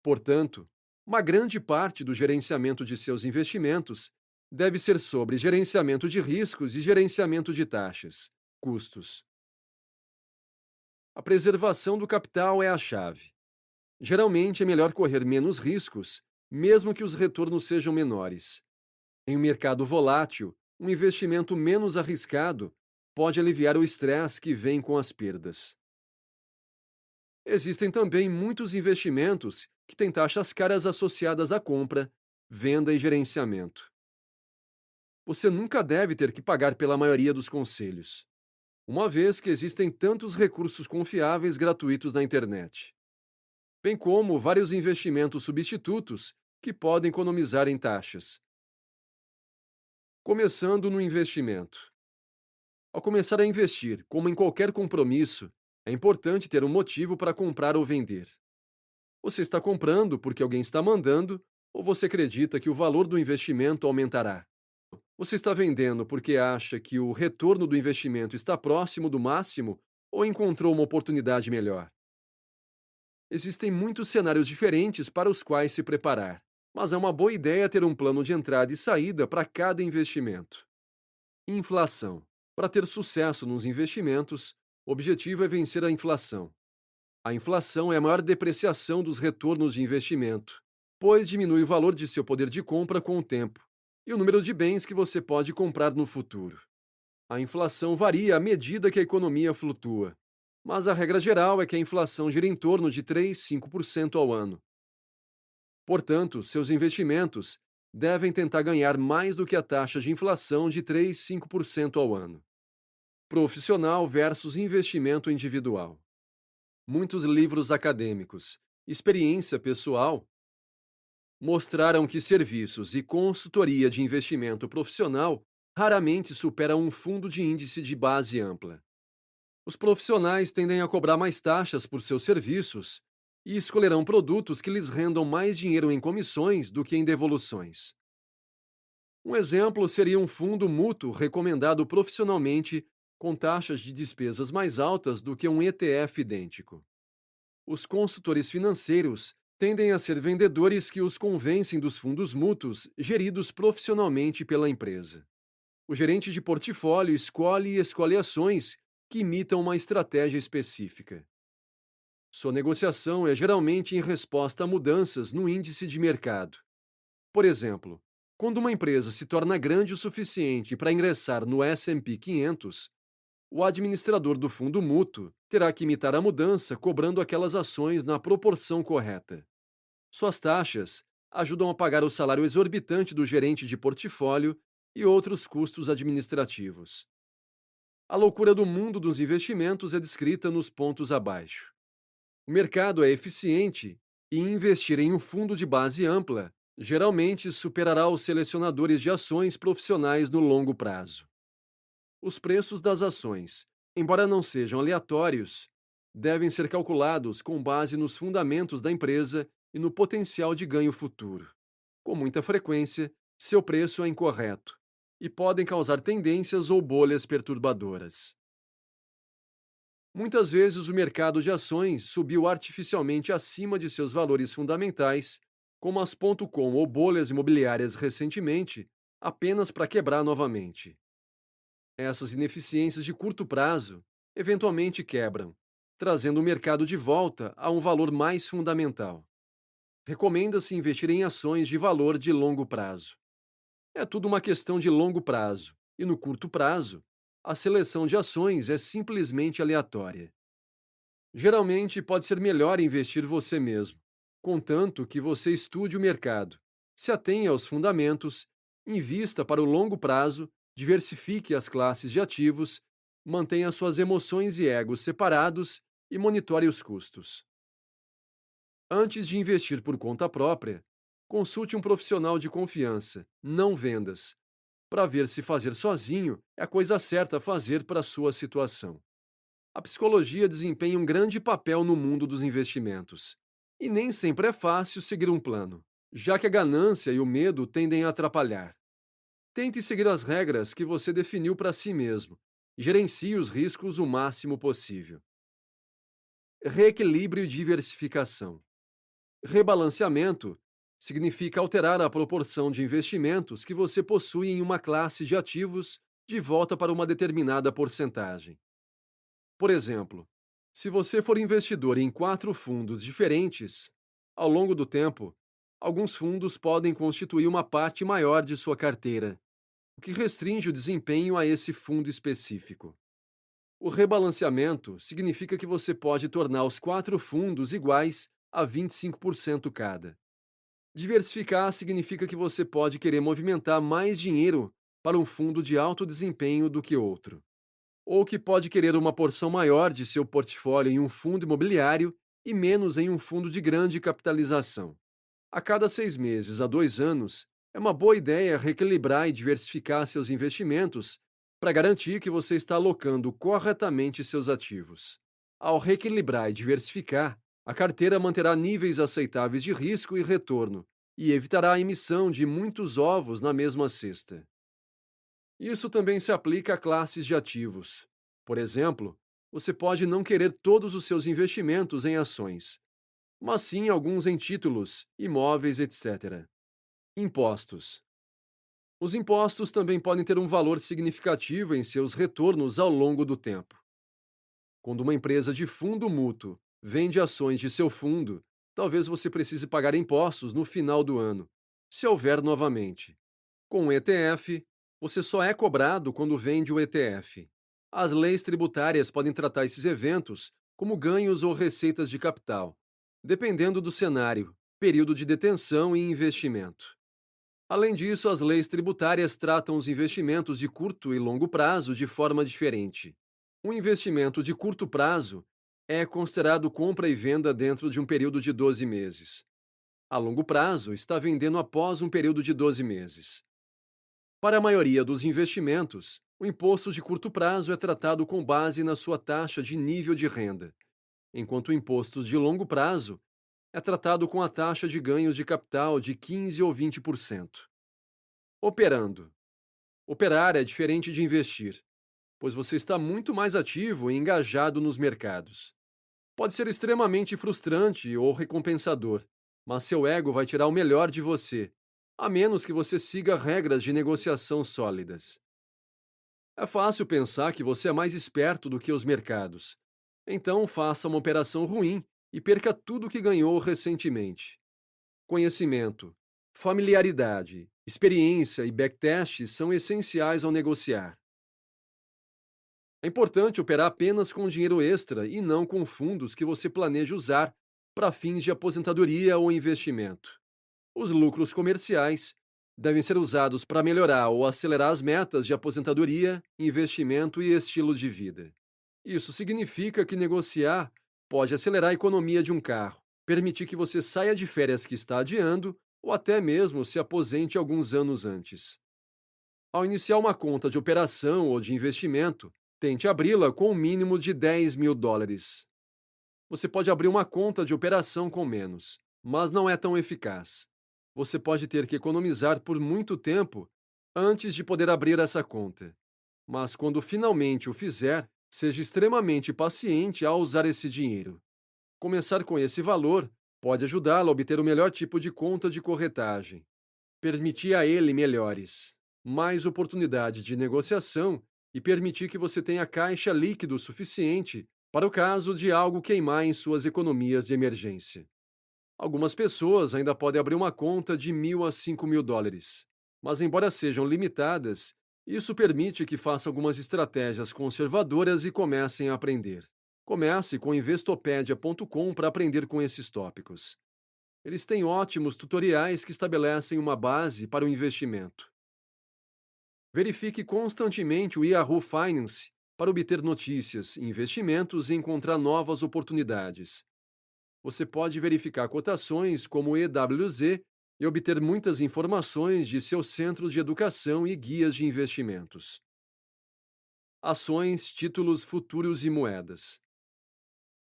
Portanto, uma grande parte do gerenciamento de seus investimentos deve ser sobre gerenciamento de riscos e gerenciamento de taxas, custos. A preservação do capital é a chave. Geralmente é melhor correr menos riscos, mesmo que os retornos sejam menores. Em um mercado volátil, um investimento menos arriscado pode aliviar o estresse que vem com as perdas. Existem também muitos investimentos que têm taxas caras associadas à compra, venda e gerenciamento. Você nunca deve ter que pagar pela maioria dos conselhos, uma vez que existem tantos recursos confiáveis gratuitos na internet, bem como vários investimentos substitutos que podem economizar em taxas. Começando no investimento. Ao começar a investir, como em qualquer compromisso, é importante ter um motivo para comprar ou vender. Você está comprando porque alguém está mandando, ou você acredita que o valor do investimento aumentará? Você está vendendo porque acha que o retorno do investimento está próximo do máximo ou encontrou uma oportunidade melhor? Existem muitos cenários diferentes para os quais se preparar, mas é uma boa ideia ter um plano de entrada e saída para cada investimento. Inflação. Para ter sucesso nos investimentos, o objetivo é vencer a inflação. A inflação é a maior depreciação dos retornos de investimento, pois diminui o valor de seu poder de compra com o tempo e o número de bens que você pode comprar no futuro. A inflação varia à medida que a economia flutua, mas a regra geral é que a inflação gira em torno de 3,5% ao ano. Portanto, seus investimentos devem tentar ganhar mais do que a taxa de inflação de 3,5% ao ano. Profissional versus investimento individual. Muitos livros acadêmicos, experiência pessoal, mostraram que serviços e consultoria de investimento profissional raramente superam um fundo de índice de base ampla. Os profissionais tendem a cobrar mais taxas por seus serviços e escolherão produtos que lhes rendam mais dinheiro em comissões do que em devoluções. Um exemplo seria um fundo mútuo recomendado profissionalmente com taxas de despesas mais altas do que um ETF idêntico. Os consultores financeiros tendem a ser vendedores que os convencem dos fundos mútuos geridos profissionalmente pela empresa. O gerente de portfólio escolhe e escolhe ações que imitam uma estratégia específica. Sua negociação é geralmente em resposta a mudanças no índice de mercado. Por exemplo, quando uma empresa se torna grande o suficiente para ingressar no S&P 500, o administrador do fundo mútuo terá que imitar a mudança cobrando aquelas ações na proporção correta. Suas taxas ajudam a pagar o salário exorbitante do gerente de portfólio e outros custos administrativos. A loucura do mundo dos investimentos é descrita nos pontos abaixo. O mercado é eficiente e investir em um fundo de base ampla geralmente superará os selecionadores de ações profissionais no longo prazo. Os preços das ações, embora não sejam aleatórios, devem ser calculados com base nos fundamentos da empresa e no potencial de ganho futuro. Com muita frequência, seu preço é incorreto e podem causar tendências ou bolhas perturbadoras. Muitas vezes o mercado de ações subiu artificialmente acima de seus valores fundamentais, como as .com ou bolhas imobiliárias recentemente, apenas para quebrar novamente. Essas ineficiências de curto prazo eventualmente quebram, trazendo o mercado de volta a um valor mais fundamental. Recomenda-se investir em ações de valor de longo prazo. É tudo uma questão de longo prazo, e no curto prazo, a seleção de ações é simplesmente aleatória. Geralmente pode ser melhor investir você mesmo, contanto que você estude o mercado, se atenha aos fundamentos, invista para o longo prazo, diversifique as classes de ativos, mantenha suas emoções e egos separados e monitore os custos. Antes de investir por conta própria, consulte um profissional de confiança, não vendas, para ver se fazer sozinho é a coisa certa a fazer para a sua situação. A psicologia desempenha um grande papel no mundo dos investimentos, e nem sempre é fácil seguir um plano, já que a ganância e o medo tendem a atrapalhar. Tente seguir as regras que você definiu para si mesmo e gerencie os riscos o máximo possível. Reequilíbrio e diversificação. Rebalanceamento significa alterar a proporção de investimentos que você possui em uma classe de ativos de volta para uma determinada porcentagem. Por exemplo, se você for investidor em 4 fundos diferentes, ao longo do tempo, alguns fundos podem constituir uma parte maior de sua carteira, o que restringe o desempenho a esse fundo específico. O rebalanceamento significa que você pode tornar os 4 fundos iguais a 25% cada. Diversificar significa que você pode querer movimentar mais dinheiro para um fundo de alto desempenho do que outro, ou que pode querer uma porção maior de seu portfólio em um fundo imobiliário e menos em um fundo de grande capitalização. A cada 6 meses a 2 anos, é uma boa ideia reequilibrar e diversificar seus investimentos para garantir que você está alocando corretamente seus ativos. Ao reequilibrar e diversificar, a carteira manterá níveis aceitáveis de risco e retorno e evitará a emissão de muitos ovos na mesma cesta. Isso também se aplica a classes de ativos. Por exemplo, você pode não querer todos os seus investimentos em ações, mas sim alguns em títulos, imóveis, etc. Impostos. Os impostos também podem ter um valor significativo em seus retornos ao longo do tempo. Quando uma empresa de fundo mútuo vende ações de seu fundo, talvez você precise pagar impostos no final do ano, se houver novamente. Com o ETF, você só é cobrado quando vende o ETF. As leis tributárias podem tratar esses eventos como ganhos ou receitas de capital, dependendo do cenário, período de detenção e investimento. Além disso, as leis tributárias tratam os investimentos de curto e longo prazo de forma diferente. Um investimento de curto prazo é considerado compra e venda dentro de um período de 12 meses. A longo prazo está vendendo após um período de 12 meses. Para a maioria dos investimentos, o imposto de curto prazo é tratado com base na sua taxa de nível de renda, enquanto o imposto de longo prazo é tratado com a taxa de ganhos de capital de 15 ou 20%. Operando. Operar é diferente de investir, pois você está muito mais ativo e engajado nos mercados. Pode ser extremamente frustrante ou recompensador, mas seu ego vai tirar o melhor de você, a menos que você siga regras de negociação sólidas. É fácil pensar que você é mais esperto do que os mercados. Então faça uma operação ruim e perca tudo que ganhou recentemente. Conhecimento, familiaridade, experiência e backtest são essenciais ao negociar. É importante operar apenas com dinheiro extra e não com fundos que você planeja usar para fins de aposentadoria ou investimento. Os lucros comerciais devem ser usados para melhorar ou acelerar as metas de aposentadoria, investimento e estilo de vida. Isso significa que negociar pode acelerar a economia de um carro, permitir que você saia de férias que está adiando ou até mesmo se aposente alguns anos antes. Ao iniciar uma conta de operação ou de investimento, tente abri-la com um mínimo de US$ 10.000. Você pode abrir uma conta de operação com menos, mas não é tão eficaz. Você pode ter que economizar por muito tempo antes de poder abrir essa conta. Mas quando finalmente o fizer, seja extremamente paciente ao usar esse dinheiro. Começar com esse valor pode ajudá-lo a obter o melhor tipo de conta de corretagem, permitir a ele melhores, mais oportunidades de negociação e permitir que você tenha caixa líquido suficiente para o caso de algo queimar em suas economias de emergência. Algumas pessoas ainda podem abrir uma conta de US$ 1.000 a US$ 5.000, mas embora sejam limitadas, isso permite que faça algumas estratégias conservadoras e comecem a aprender. Comece com investopedia.com para aprender com esses tópicos. Eles têm ótimos tutoriais que estabelecem uma base para o investimento. Verifique constantemente o Yahoo Finance para obter notícias, investimentos e encontrar novas oportunidades. Você pode verificar cotações como o EWZ e obter muitas informações de seu centro de educação e guias de investimentos. Ações, títulos, futuros e moedas.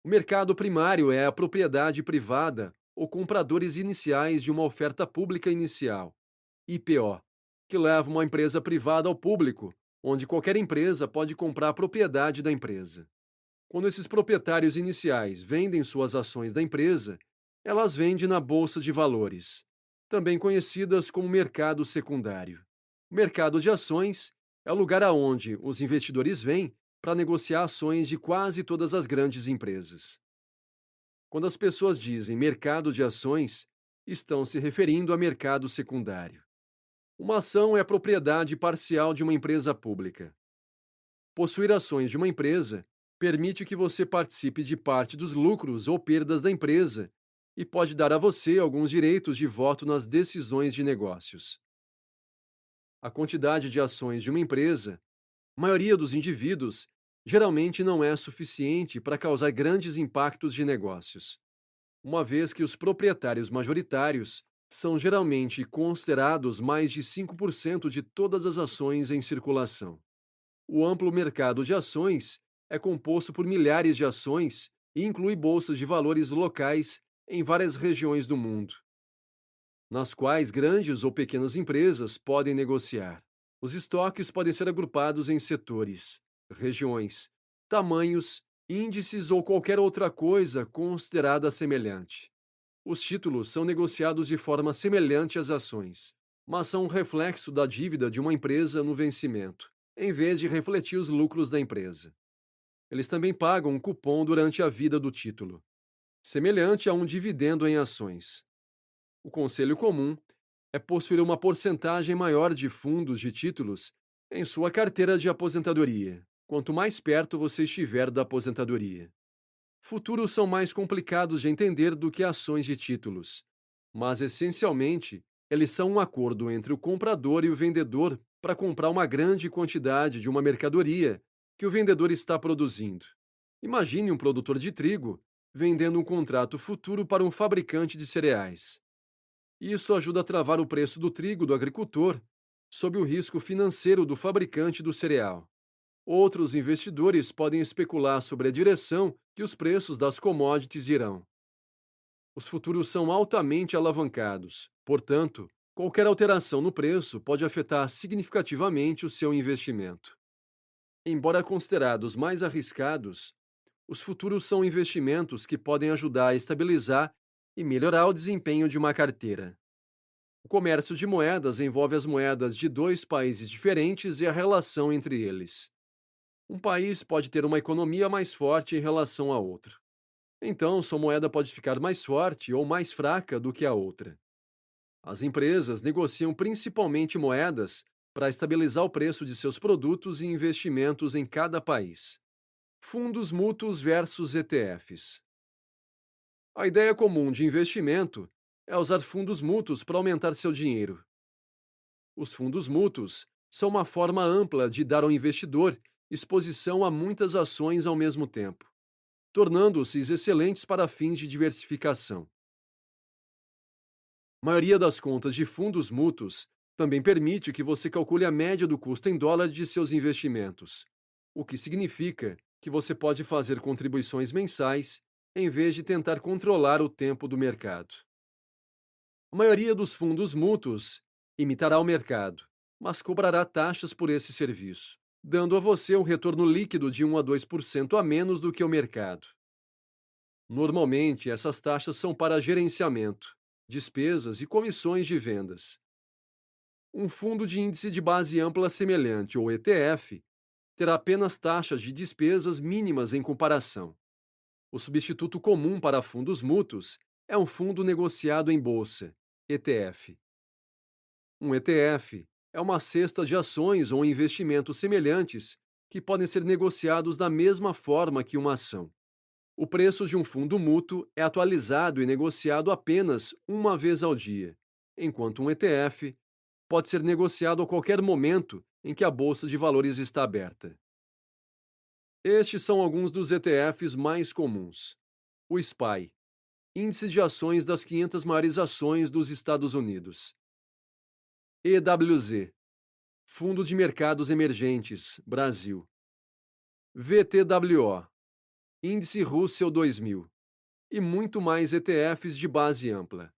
O mercado primário é a propriedade privada ou compradores iniciais de uma oferta pública inicial, IPO, que leva uma empresa privada ao público, onde qualquer empresa pode comprar a propriedade da empresa. Quando esses proprietários iniciais vendem suas ações da empresa, elas vendem na Bolsa de Valores, também conhecidas como mercado secundário. O mercado de ações é o lugar aonde os investidores vêm para negociar ações de quase todas as grandes empresas. Quando as pessoas dizem mercado de ações, estão se referindo a mercado secundário. Uma ação é a propriedade parcial de uma empresa pública. Possuir ações de uma empresa Permite que você participe de parte dos lucros ou perdas da empresa e pode dar a você alguns direitos de voto nas decisões de negócios. A quantidade de ações de uma empresa, a maioria dos indivíduos, geralmente não é suficiente para causar grandes impactos de negócios, uma vez que os proprietários majoritários são geralmente considerados mais de 5% de todas as ações em circulação. O amplo mercado de ações é composto por milhares de ações e inclui bolsas de valores locais em várias regiões do mundo, nas quais grandes ou pequenas empresas podem negociar. Os estoques podem ser agrupados em setores, regiões, tamanhos, índices ou qualquer outra coisa considerada semelhante. Os títulos são negociados de forma semelhante às ações, mas são um reflexo da dívida de uma empresa no vencimento, em vez de refletir os lucros da empresa. Eles também pagam um cupom durante a vida do título, semelhante a um dividendo em ações. O conselho comum é possuir uma porcentagem maior de fundos de títulos em sua carteira de aposentadoria, quanto mais perto você estiver da aposentadoria. Futuros são mais complicados de entender do que ações de títulos, mas essencialmente eles são um acordo entre o comprador e o vendedor para comprar uma grande quantidade de uma mercadoria que o vendedor está produzindo. Imagine um produtor de trigo vendendo um contrato futuro para um fabricante de cereais. Isso ajuda a travar o preço do trigo do agricultor, sob o risco financeiro do fabricante do cereal. Outros investidores podem especular sobre a direção que os preços das commodities irão. Os futuros são altamente alavancados, portanto, qualquer alteração no preço pode afetar significativamente o seu investimento. Embora considerados mais arriscados, os futuros são investimentos que podem ajudar a estabilizar e melhorar o desempenho de uma carteira. O comércio de moedas envolve as moedas de dois países diferentes e a relação entre eles. Um país pode ter uma economia mais forte em relação a outro. Então, sua moeda pode ficar mais forte ou mais fraca do que a outra. As empresas negociam principalmente moedas para estabilizar o preço de seus produtos e investimentos em cada país. Fundos mútuos versus ETFs. A ideia comum de investimento é usar fundos mútuos para aumentar seu dinheiro. Os fundos mútuos são uma forma ampla de dar ao investidor exposição a muitas ações ao mesmo tempo, tornando-se excelentes para fins de diversificação. A maioria das contas de fundos mútuos também permite que você calcule a média do custo em dólar de seus investimentos, o que significa que você pode fazer contribuições mensais em vez de tentar controlar o tempo do mercado. A maioria dos fundos mútuos imitará o mercado, mas cobrará taxas por esse serviço, dando a você um retorno líquido de 1 a 2% a menos do que o mercado. Normalmente, essas taxas são para gerenciamento, despesas e comissões de vendas. Um fundo de índice de base ampla semelhante, ou ETF, terá apenas taxas de despesas mínimas em comparação. O substituto comum para fundos mútuos é um fundo negociado em bolsa, ETF. Um ETF é uma cesta de ações ou investimentos semelhantes que podem ser negociados da mesma forma que uma ação. O preço de um fundo mútuo é atualizado e negociado apenas uma vez ao dia, enquanto um ETF pode ser negociado a qualquer momento em que a bolsa de valores está aberta. Estes são alguns dos ETFs mais comuns. O SPY, Índice de Ações das 500 Maiores Ações dos Estados Unidos. EWZ, Fundo de Mercados Emergentes, Brasil. VTWO, Índice Russell 2000. E muito mais ETFs de base ampla.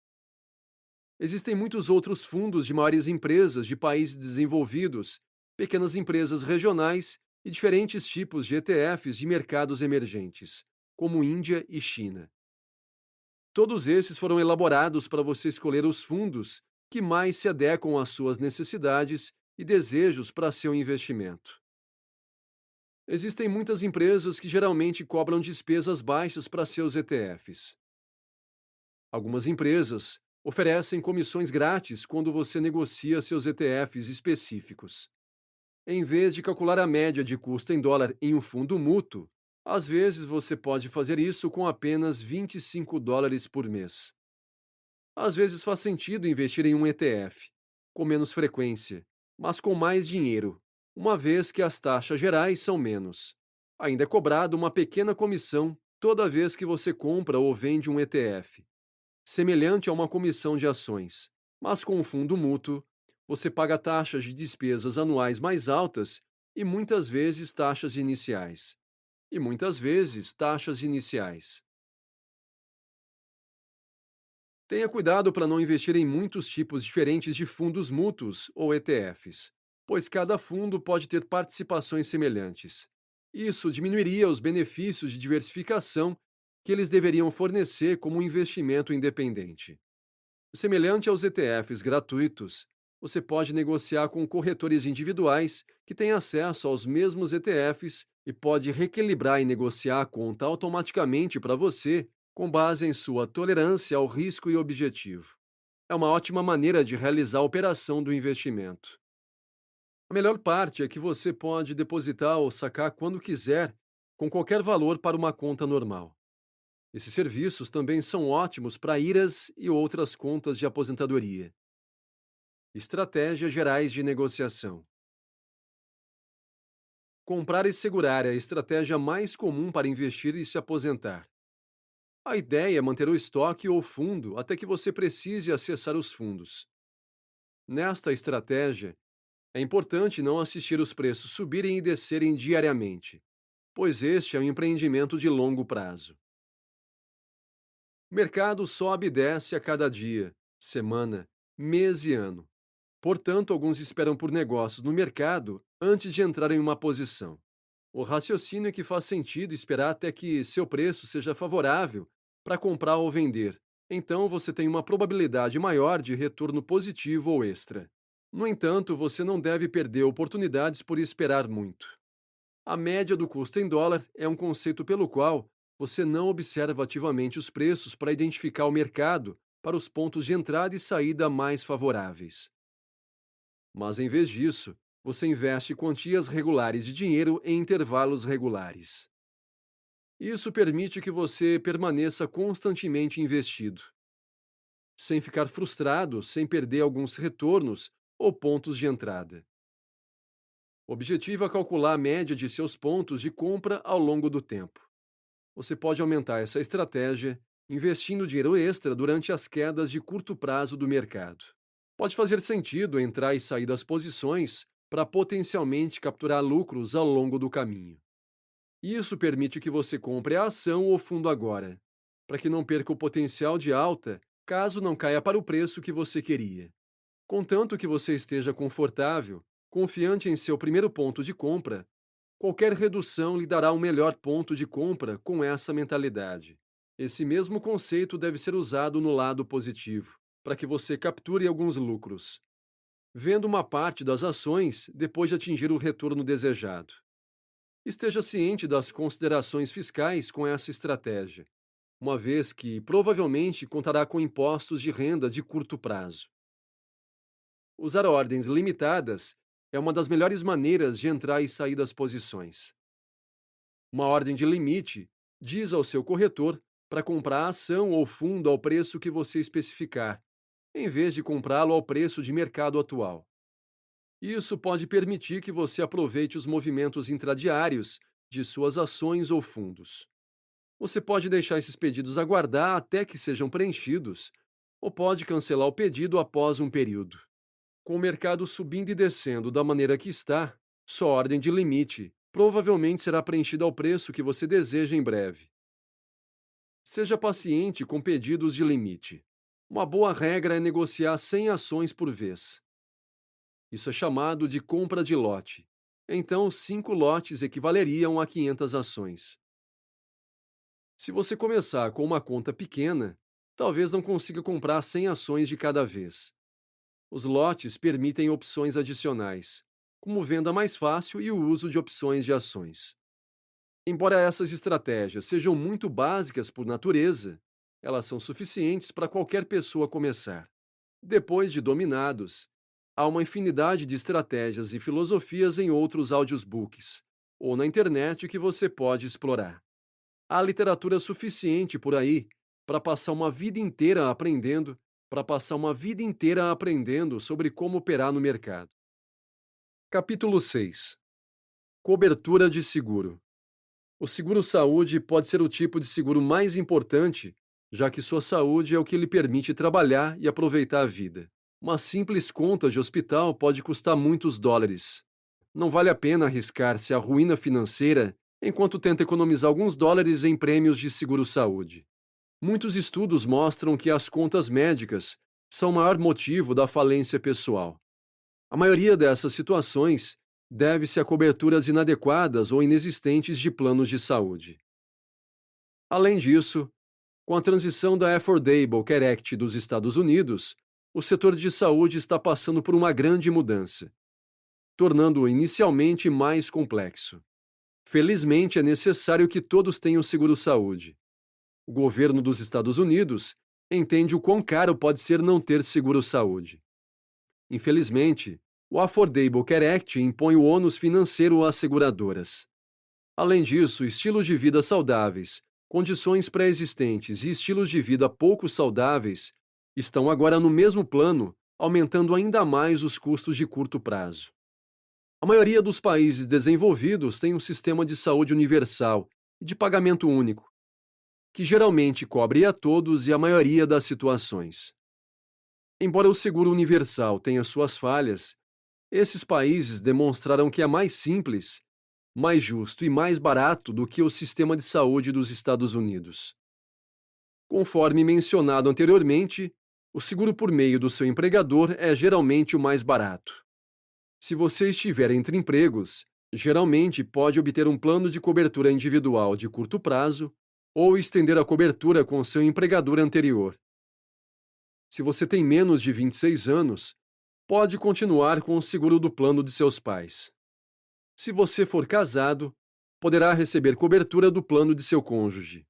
Existem muitos outros fundos de maiores empresas de países desenvolvidos, pequenas empresas regionais e diferentes tipos de ETFs de mercados emergentes, como Índia e China. Todos esses foram elaborados para você escolher os fundos que mais se adequam às suas necessidades e desejos para seu investimento. Existem muitas empresas que geralmente cobram despesas baixas para seus ETFs. Algumas empresas oferecem comissões grátis quando você negocia seus ETFs específicos. Em vez de calcular a média de custo em dólar em um fundo mútuo, Às vezes você pode fazer isso com apenas US$ 25 por mês. Às vezes faz sentido investir em um ETF, com menos frequência, mas com mais dinheiro, uma vez que as taxas gerais são menos. Ainda é cobrado uma pequena comissão toda vez que você compra ou vende um ETF, semelhante a uma comissão de ações. Mas com o fundo mútuo, você paga taxas de despesas anuais mais altas e muitas vezes taxas iniciais. E muitas vezes taxas iniciais. Tenha cuidado para não investir em muitos tipos diferentes de fundos mútuos ou ETFs, pois cada fundo pode ter participações semelhantes. Isso diminuiria os benefícios de diversificação que eles deveriam fornecer como um investimento independente. Semelhante aos ETFs gratuitos, você pode negociar com corretores individuais que têm acesso aos mesmos ETFs e pode reequilibrar e negociar a conta automaticamente para você com base em sua tolerância ao risco e objetivo. É uma ótima maneira de realizar a operação do investimento. A melhor parte é que você pode depositar ou sacar quando quiser, com qualquer valor para uma conta normal. Esses serviços também são ótimos para IRAs e outras contas de aposentadoria. Estratégias gerais de negociação. Comprar e segurar é a estratégia mais comum para investir e se aposentar. A ideia é manter o estoque ou fundo até que você precise acessar os fundos. Nesta estratégia, é importante não assistir os preços subirem e descerem diariamente, pois este é um empreendimento de longo prazo. O mercado sobe e desce a cada dia, semana, mês e ano. Portanto, alguns esperam por negócios no mercado antes de entrar em uma posição. O raciocínio é que faz sentido esperar até que seu preço seja favorável para comprar ou vender. Então, você tem uma probabilidade maior de retorno positivo ou extra. No entanto, você não deve perder oportunidades por esperar muito. A média do custo em dólar é um conceito pelo qual você não observa ativamente os preços para identificar o mercado para os pontos de entrada e saída mais favoráveis. Mas, em vez disso, você investe quantias regulares de dinheiro em intervalos regulares. Isso permite que você permaneça constantemente investido, sem ficar frustrado, sem perder alguns retornos ou pontos de entrada. O objetivo é calcular a média de seus pontos de compra ao longo do tempo. Você pode aumentar essa estratégia investindo dinheiro extra durante as quedas de curto prazo do mercado. Pode fazer sentido entrar e sair das posições para potencialmente capturar lucros ao longo do caminho. Isso permite que você compre a ação ou fundo agora, para que não perca o potencial de alta caso não caia para o preço que você queria. Contanto que você esteja confortável, confiante em seu primeiro ponto de compra, qualquer redução lhe dará um melhor ponto de compra com essa mentalidade. Esse mesmo conceito deve ser usado no lado positivo, para que você capture alguns lucros, vendo uma parte das ações depois de atingir o retorno desejado. Esteja ciente das considerações fiscais com essa estratégia, uma vez que provavelmente contará com impostos de renda de curto prazo. Usar ordens limitadas é uma das melhores maneiras de entrar e sair das posições. Uma ordem de limite diz ao seu corretor para comprar a ação ou fundo ao preço que você especificar, em vez de comprá-lo ao preço de mercado atual. Isso pode permitir que você aproveite os movimentos intradiários de suas ações ou fundos. Você pode deixar esses pedidos aguardar até que sejam preenchidos, ou pode cancelar o pedido após um período. Com o mercado subindo e descendo da maneira que está, sua ordem de limite provavelmente será preenchida ao preço que você deseja em breve. Seja paciente com pedidos de limite. Uma boa regra é negociar 100 ações por vez. Isso é chamado de compra de lote. Então, 5 lotes equivaleriam a 500 ações. Se você começar com uma conta pequena, talvez não consiga comprar 100 ações de cada vez. Os lotes permitem opções adicionais, como venda mais fácil e o uso de opções de ações. Embora essas estratégias sejam muito básicas por natureza, elas são suficientes para qualquer pessoa começar. Depois de dominados, há uma infinidade de estratégias e filosofias em outros audiobooks, ou na internet que você pode explorar. Há literatura suficiente por aí para passar uma vida inteira aprendendo, sobre como operar no mercado. Capítulo 6. Cobertura de seguro. O seguro-saúde pode ser o tipo de seguro mais importante, já que sua saúde é o que lhe permite trabalhar e aproveitar a vida. Uma simples conta de hospital pode custar muitos dólares. Não vale a pena arriscar-se à ruína financeira enquanto tenta economizar alguns dólares em prêmios de seguro-saúde. Muitos estudos mostram que as contas médicas são o maior motivo da falência pessoal. A maioria dessas situações deve-se a coberturas inadequadas ou inexistentes de planos de saúde. Além disso, com a transição da Affordable Care Act dos Estados Unidos, o setor de saúde está passando por uma grande mudança, tornando-o inicialmente mais complexo. Felizmente, é necessário que todos tenham seguro-saúde. O governo dos Estados Unidos entende o quão caro pode ser não ter seguro-saúde. Infelizmente, o Affordable Care Act impõe o ônus financeiro às seguradoras. Além disso, estilos de vida saudáveis, condições pré-existentes e estilos de vida pouco saudáveis estão agora no mesmo plano, aumentando ainda mais os custos de curto prazo. A maioria dos países desenvolvidos tem um sistema de saúde universal e de pagamento único, que geralmente cobre a todos e a maioria das situações. Embora o seguro universal tenha suas falhas, esses países demonstraram que é mais simples, mais justo e mais barato do que o sistema de saúde dos Estados Unidos. Conforme mencionado anteriormente, o seguro por meio do seu empregador é geralmente o mais barato. Se você estiver entre empregos, geralmente pode obter um plano de cobertura individual de curto prazo ou estender a cobertura com seu empregador anterior. Se você tem menos de 26 anos, pode continuar com o seguro do plano de seus pais. Se você for casado, poderá receber cobertura do plano de seu cônjuge.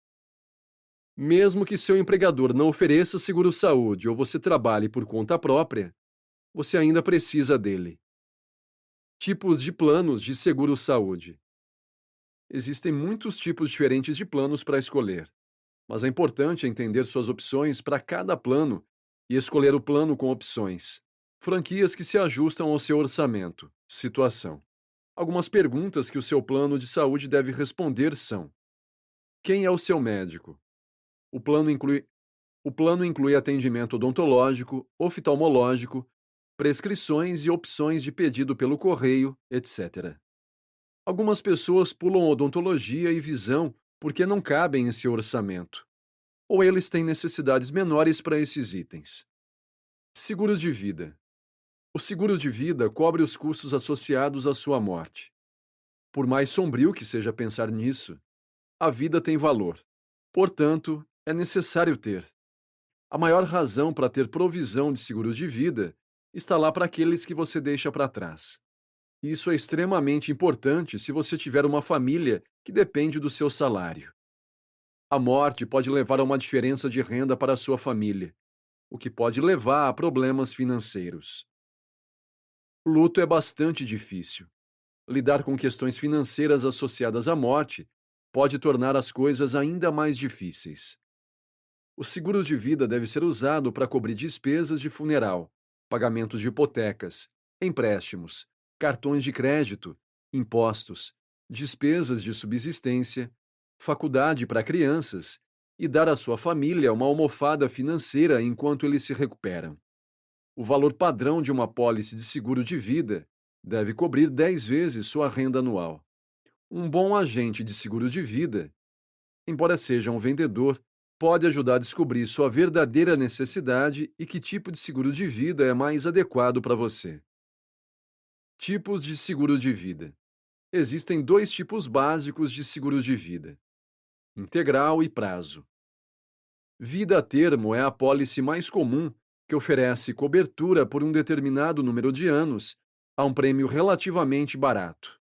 Mesmo que seu empregador não ofereça seguro-saúde ou você trabalhe por conta própria, você ainda precisa dele. Tipos de planos de seguro-saúde. Existem muitos tipos diferentes de planos para escolher, mas é importante entender suas opções para cada plano e escolher o plano com opções, franquias que se ajustam ao seu orçamento, situação. Algumas perguntas que o seu plano de saúde deve responder são: quem é o seu médico? O plano inclui atendimento odontológico, oftalmológico, prescrições e opções de pedido pelo correio, etc. Algumas pessoas pulam odontologia e visão porque não cabem em seu orçamento, ou eles têm necessidades menores para esses itens. Seguro de vida. O seguro de vida cobre os custos associados à sua morte. Por mais sombrio que seja pensar nisso, a vida tem valor. Portanto, é necessário ter. A maior razão para ter provisão de seguro de vida está lá para aqueles que você deixa para trás. Isso é extremamente importante se você tiver uma família que depende do seu salário. A morte pode levar a uma diferença de renda para a sua família, o que pode levar a problemas financeiros. O luto é bastante difícil. Lidar com questões financeiras associadas à morte pode tornar as coisas ainda mais difíceis. O seguro de vida deve ser usado para cobrir despesas de funeral, pagamentos de hipotecas, empréstimos, cartões de crédito, impostos, despesas de subsistência, faculdade para crianças e dar à sua família uma almofada financeira enquanto eles se recuperam. O valor padrão de uma apólice de seguro de vida deve cobrir 10 vezes sua renda anual. Um bom agente de seguro de vida, embora seja um vendedor, pode ajudar a descobrir sua verdadeira necessidade e que tipo de seguro de vida é mais adequado para você. Tipos de seguro de vida. Existem dois tipos básicos de seguro de vida: integral e prazo. Vida a termo é a apólice mais comum, que oferece cobertura por um determinado número de anos a um prêmio relativamente barato.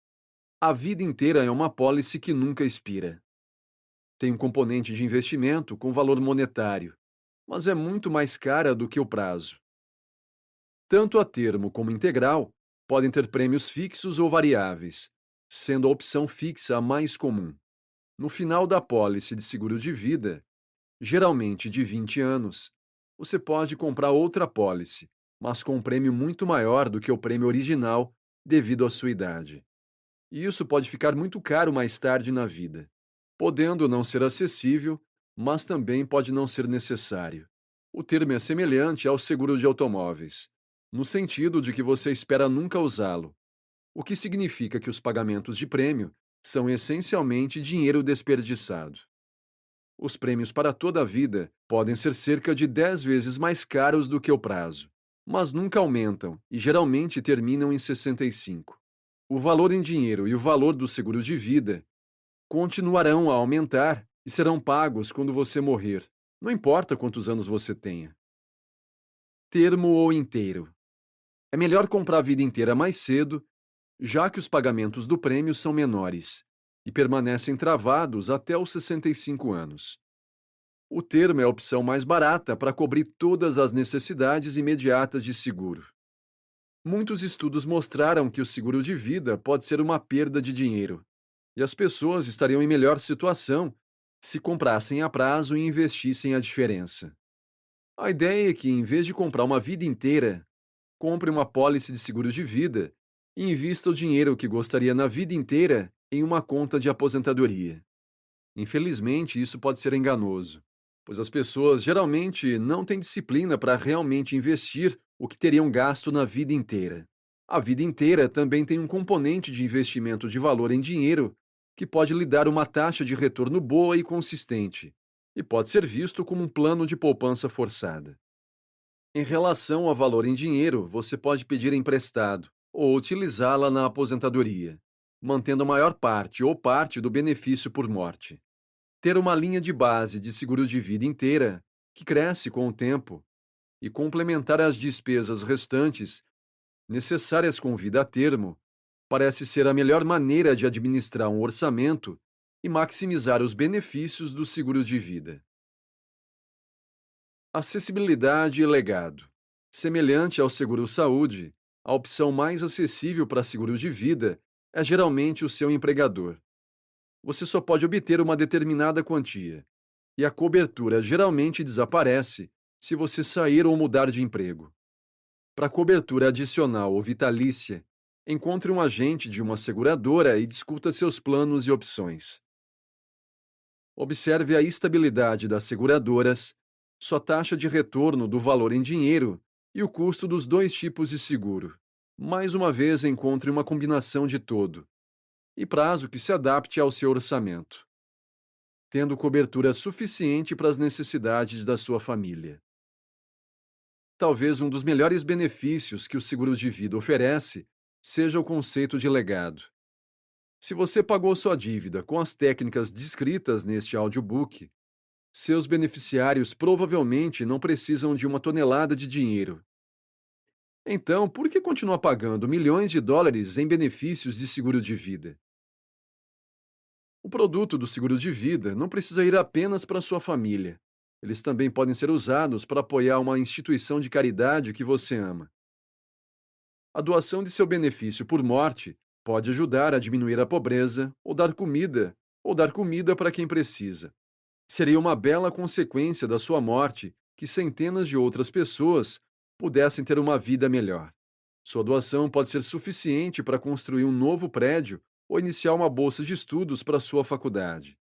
A vida inteira é uma apólice que nunca expira. Tem um componente de investimento com valor monetário, mas é muito mais cara do que o prazo. Tanto a termo como integral podem ter prêmios fixos ou variáveis, sendo a opção fixa a mais comum. No final da pólice de seguro de vida, geralmente de 20 anos, você pode comprar outra apólice, mas com um prêmio muito maior do que o prêmio original devido à sua idade. E isso pode ficar muito caro mais tarde na vida, podendo não ser acessível, mas também pode não ser necessário. O termo é semelhante ao seguro de automóveis, no sentido de que você espera nunca usá-lo, o que significa que os pagamentos de prêmio são essencialmente dinheiro desperdiçado. Os prêmios para toda a vida podem ser cerca de 10 vezes mais caros do que o prazo, mas nunca aumentam e geralmente terminam em 65. O valor em dinheiro e o valor do seguro de vida continuarão a aumentar e serão pagos quando você morrer, não importa quantos anos você tenha. Termo ou inteiro. É melhor comprar a vida inteira mais cedo, já que os pagamentos do prêmio são menores e permanecem travados até os 65 anos. O termo é a opção mais barata para cobrir todas as necessidades imediatas de seguro. Muitos estudos mostraram que o seguro de vida pode ser uma perda de dinheiro, e as pessoas estariam em melhor situação se comprassem a prazo e investissem a diferença. A ideia é que, em vez de comprar uma vida inteira, compre uma apólice de seguro de vida e invista o dinheiro que gostaria na vida inteira em uma conta de aposentadoria. Infelizmente, isso pode ser enganoso, pois as pessoas geralmente não têm disciplina para realmente investir o que teriam gasto na vida inteira. A vida inteira também tem um componente de investimento de valor em dinheiro que pode lhe dar uma taxa de retorno boa e consistente, e pode ser visto como um plano de poupança forçada. Em relação ao valor em dinheiro, você pode pedir emprestado ou utilizá-la na aposentadoria, mantendo a maior parte ou parte do benefício por morte. Ter uma linha de base de seguro de vida inteira, que cresce com o tempo, e complementar as despesas restantes necessárias com vida a termo, parece ser a melhor maneira de administrar um orçamento e maximizar os benefícios do seguro de vida. Acessibilidade e legado. Semelhante ao seguro-saúde, a opção mais acessível para seguro de vida é geralmente o seu empregador. Você só pode obter uma determinada quantia, e a cobertura geralmente desaparece se você sair ou mudar de emprego. Para cobertura adicional ou vitalícia, encontre um agente de uma seguradora e discuta seus planos e opções. Observe a estabilidade das seguradoras, sua taxa de retorno do valor em dinheiro e o custo dos dois tipos de seguro. Mais uma vez, encontre uma combinação de todo e prazo que se adapte ao seu orçamento, tendo cobertura suficiente para as necessidades da sua família. Talvez um dos melhores benefícios que o seguro de vida oferece seja o conceito de legado. Se você pagou sua dívida com as técnicas descritas neste audiobook, seus beneficiários provavelmente não precisam de uma tonelada de dinheiro. Então, por que continuar pagando milhões de dólares em benefícios de seguro de vida? O produto do seguro de vida não precisa ir apenas para sua família. Eles também podem ser usados para apoiar uma instituição de caridade que você ama. A doação de seu benefício por morte pode ajudar a diminuir a pobreza ou dar comida para quem precisa. Seria uma bela consequência da sua morte que centenas de outras pessoas pudessem ter uma vida melhor. Sua doação pode ser suficiente para construir um novo prédio ou iniciar uma bolsa de estudos para sua faculdade.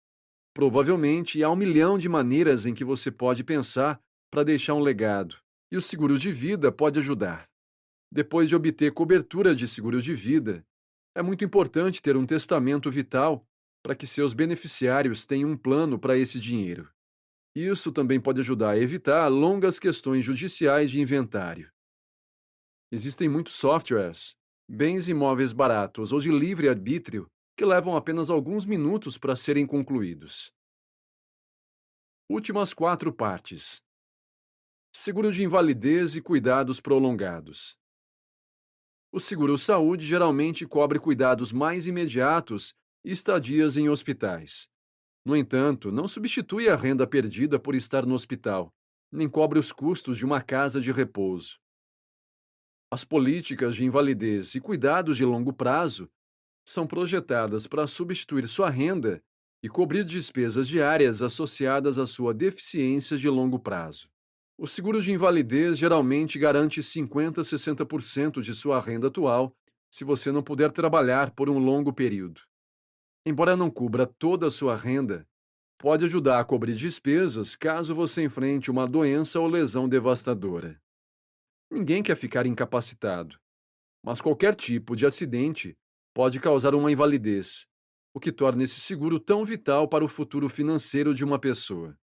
Provavelmente há 1 milhão de maneiras em que você pode pensar para deixar um legado, e o seguro de vida pode ajudar. Depois de obter cobertura de seguro de vida, é muito importante ter um testamento vital para que seus beneficiários tenham um plano para esse dinheiro. Isso também pode ajudar a evitar longas questões judiciais de inventário. Existem muitos softwares, bens imóveis baratos ou de livre arbítrio que levam apenas alguns minutos para serem concluídos. Últimas 4 partes. Seguro de invalidez e cuidados prolongados. O seguro-saúde geralmente cobre cuidados mais imediatos e estadias em hospitais. No entanto, não substitui a renda perdida por estar no hospital, nem cobre os custos de uma casa de repouso. As políticas de invalidez e cuidados de longo prazo são projetadas para substituir sua renda e cobrir despesas diárias associadas à sua deficiência de longo prazo. O seguro de invalidez geralmente garante 50 a 60% de sua renda atual se você não puder trabalhar por um longo período. Embora não cubra toda a sua renda, pode ajudar a cobrir despesas caso você enfrente uma doença ou lesão devastadora. Ninguém quer ficar incapacitado, mas qualquer tipo de acidente pode causar uma invalidez, o que torna esse seguro tão vital para o futuro financeiro de uma pessoa.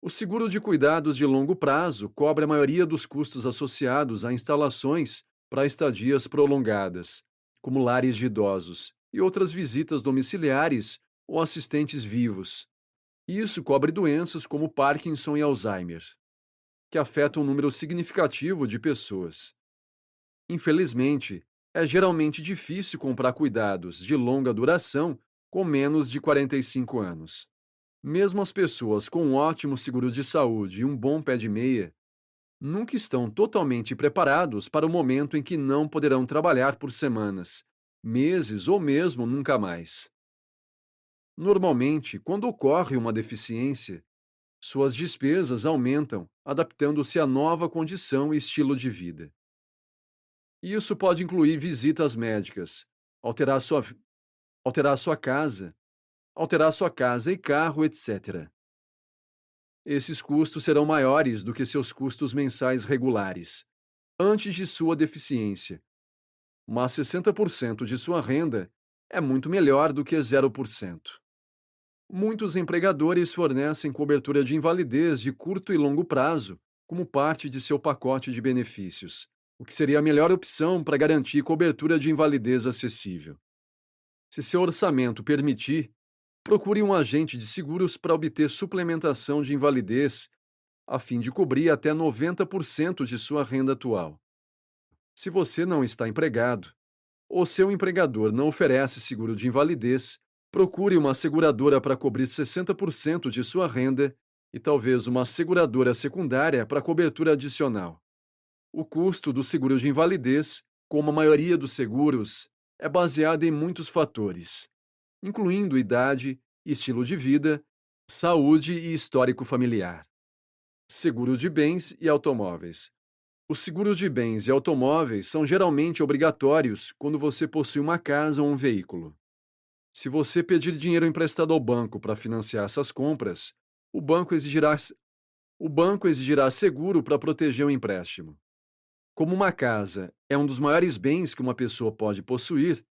O seguro de cuidados de longo prazo cobre a maioria dos custos associados a instalações para estadias prolongadas, como lares de idosos e outras visitas domiciliares ou assistentes vivos. Isso cobre doenças como Parkinson e Alzheimer, que afetam um número significativo de pessoas. Infelizmente, é geralmente difícil comprar cuidados de longa duração com menos de 45 anos. Mesmo as pessoas com um ótimo seguro de saúde e um bom pé de meia nunca estão totalmente preparados para o momento em que não poderão trabalhar por semanas, meses ou mesmo nunca mais. Normalmente, quando ocorre uma deficiência, suas despesas aumentam, adaptando-se à nova condição e estilo de vida. Isso pode incluir visitas médicas, alterar sua, alterar sua casa, alterar sua casa e carro, etc. Esses custos serão maiores do que seus custos mensais regulares, antes de sua deficiência, mas 60% de sua renda é muito melhor do que 0%. Muitos empregadores fornecem cobertura de invalidez de curto e longo prazo como parte de seu pacote de benefícios, o que seria a melhor opção para garantir cobertura de invalidez acessível. Se seu orçamento permitir, procure um agente de seguros para obter suplementação de invalidez, a fim de cobrir até 90% de sua renda atual. Se você não está empregado, ou seu empregador não oferece seguro de invalidez, procure uma seguradora para cobrir 60% de sua renda e talvez uma seguradora secundária para cobertura adicional. O custo do seguro de invalidez, como a maioria dos seguros, é baseado em muitos fatores, incluindo idade, estilo de vida, saúde e histórico familiar. Seguro de bens e automóveis. Os seguros de bens e automóveis são geralmente obrigatórios quando você possui uma casa ou um veículo. Se você pedir dinheiro emprestado ao banco para financiar essas compras, o banco exigirá, o banco exigirá seguro para proteger o empréstimo. Como uma casa é um dos maiores bens que uma pessoa pode possuir,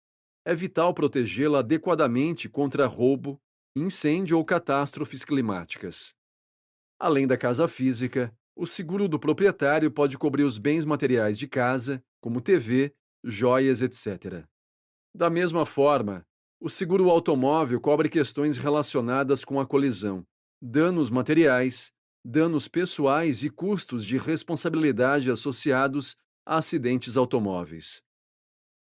é vital protegê-la adequadamente contra roubo, incêndio ou catástrofes climáticas. Além da casa física, o seguro do proprietário pode cobrir os bens materiais de casa, como TV, joias, etc. Da mesma forma, o seguro automóvel cobre questões relacionadas com a colisão, danos materiais, danos pessoais e custos de responsabilidade associados a acidentes automóveis.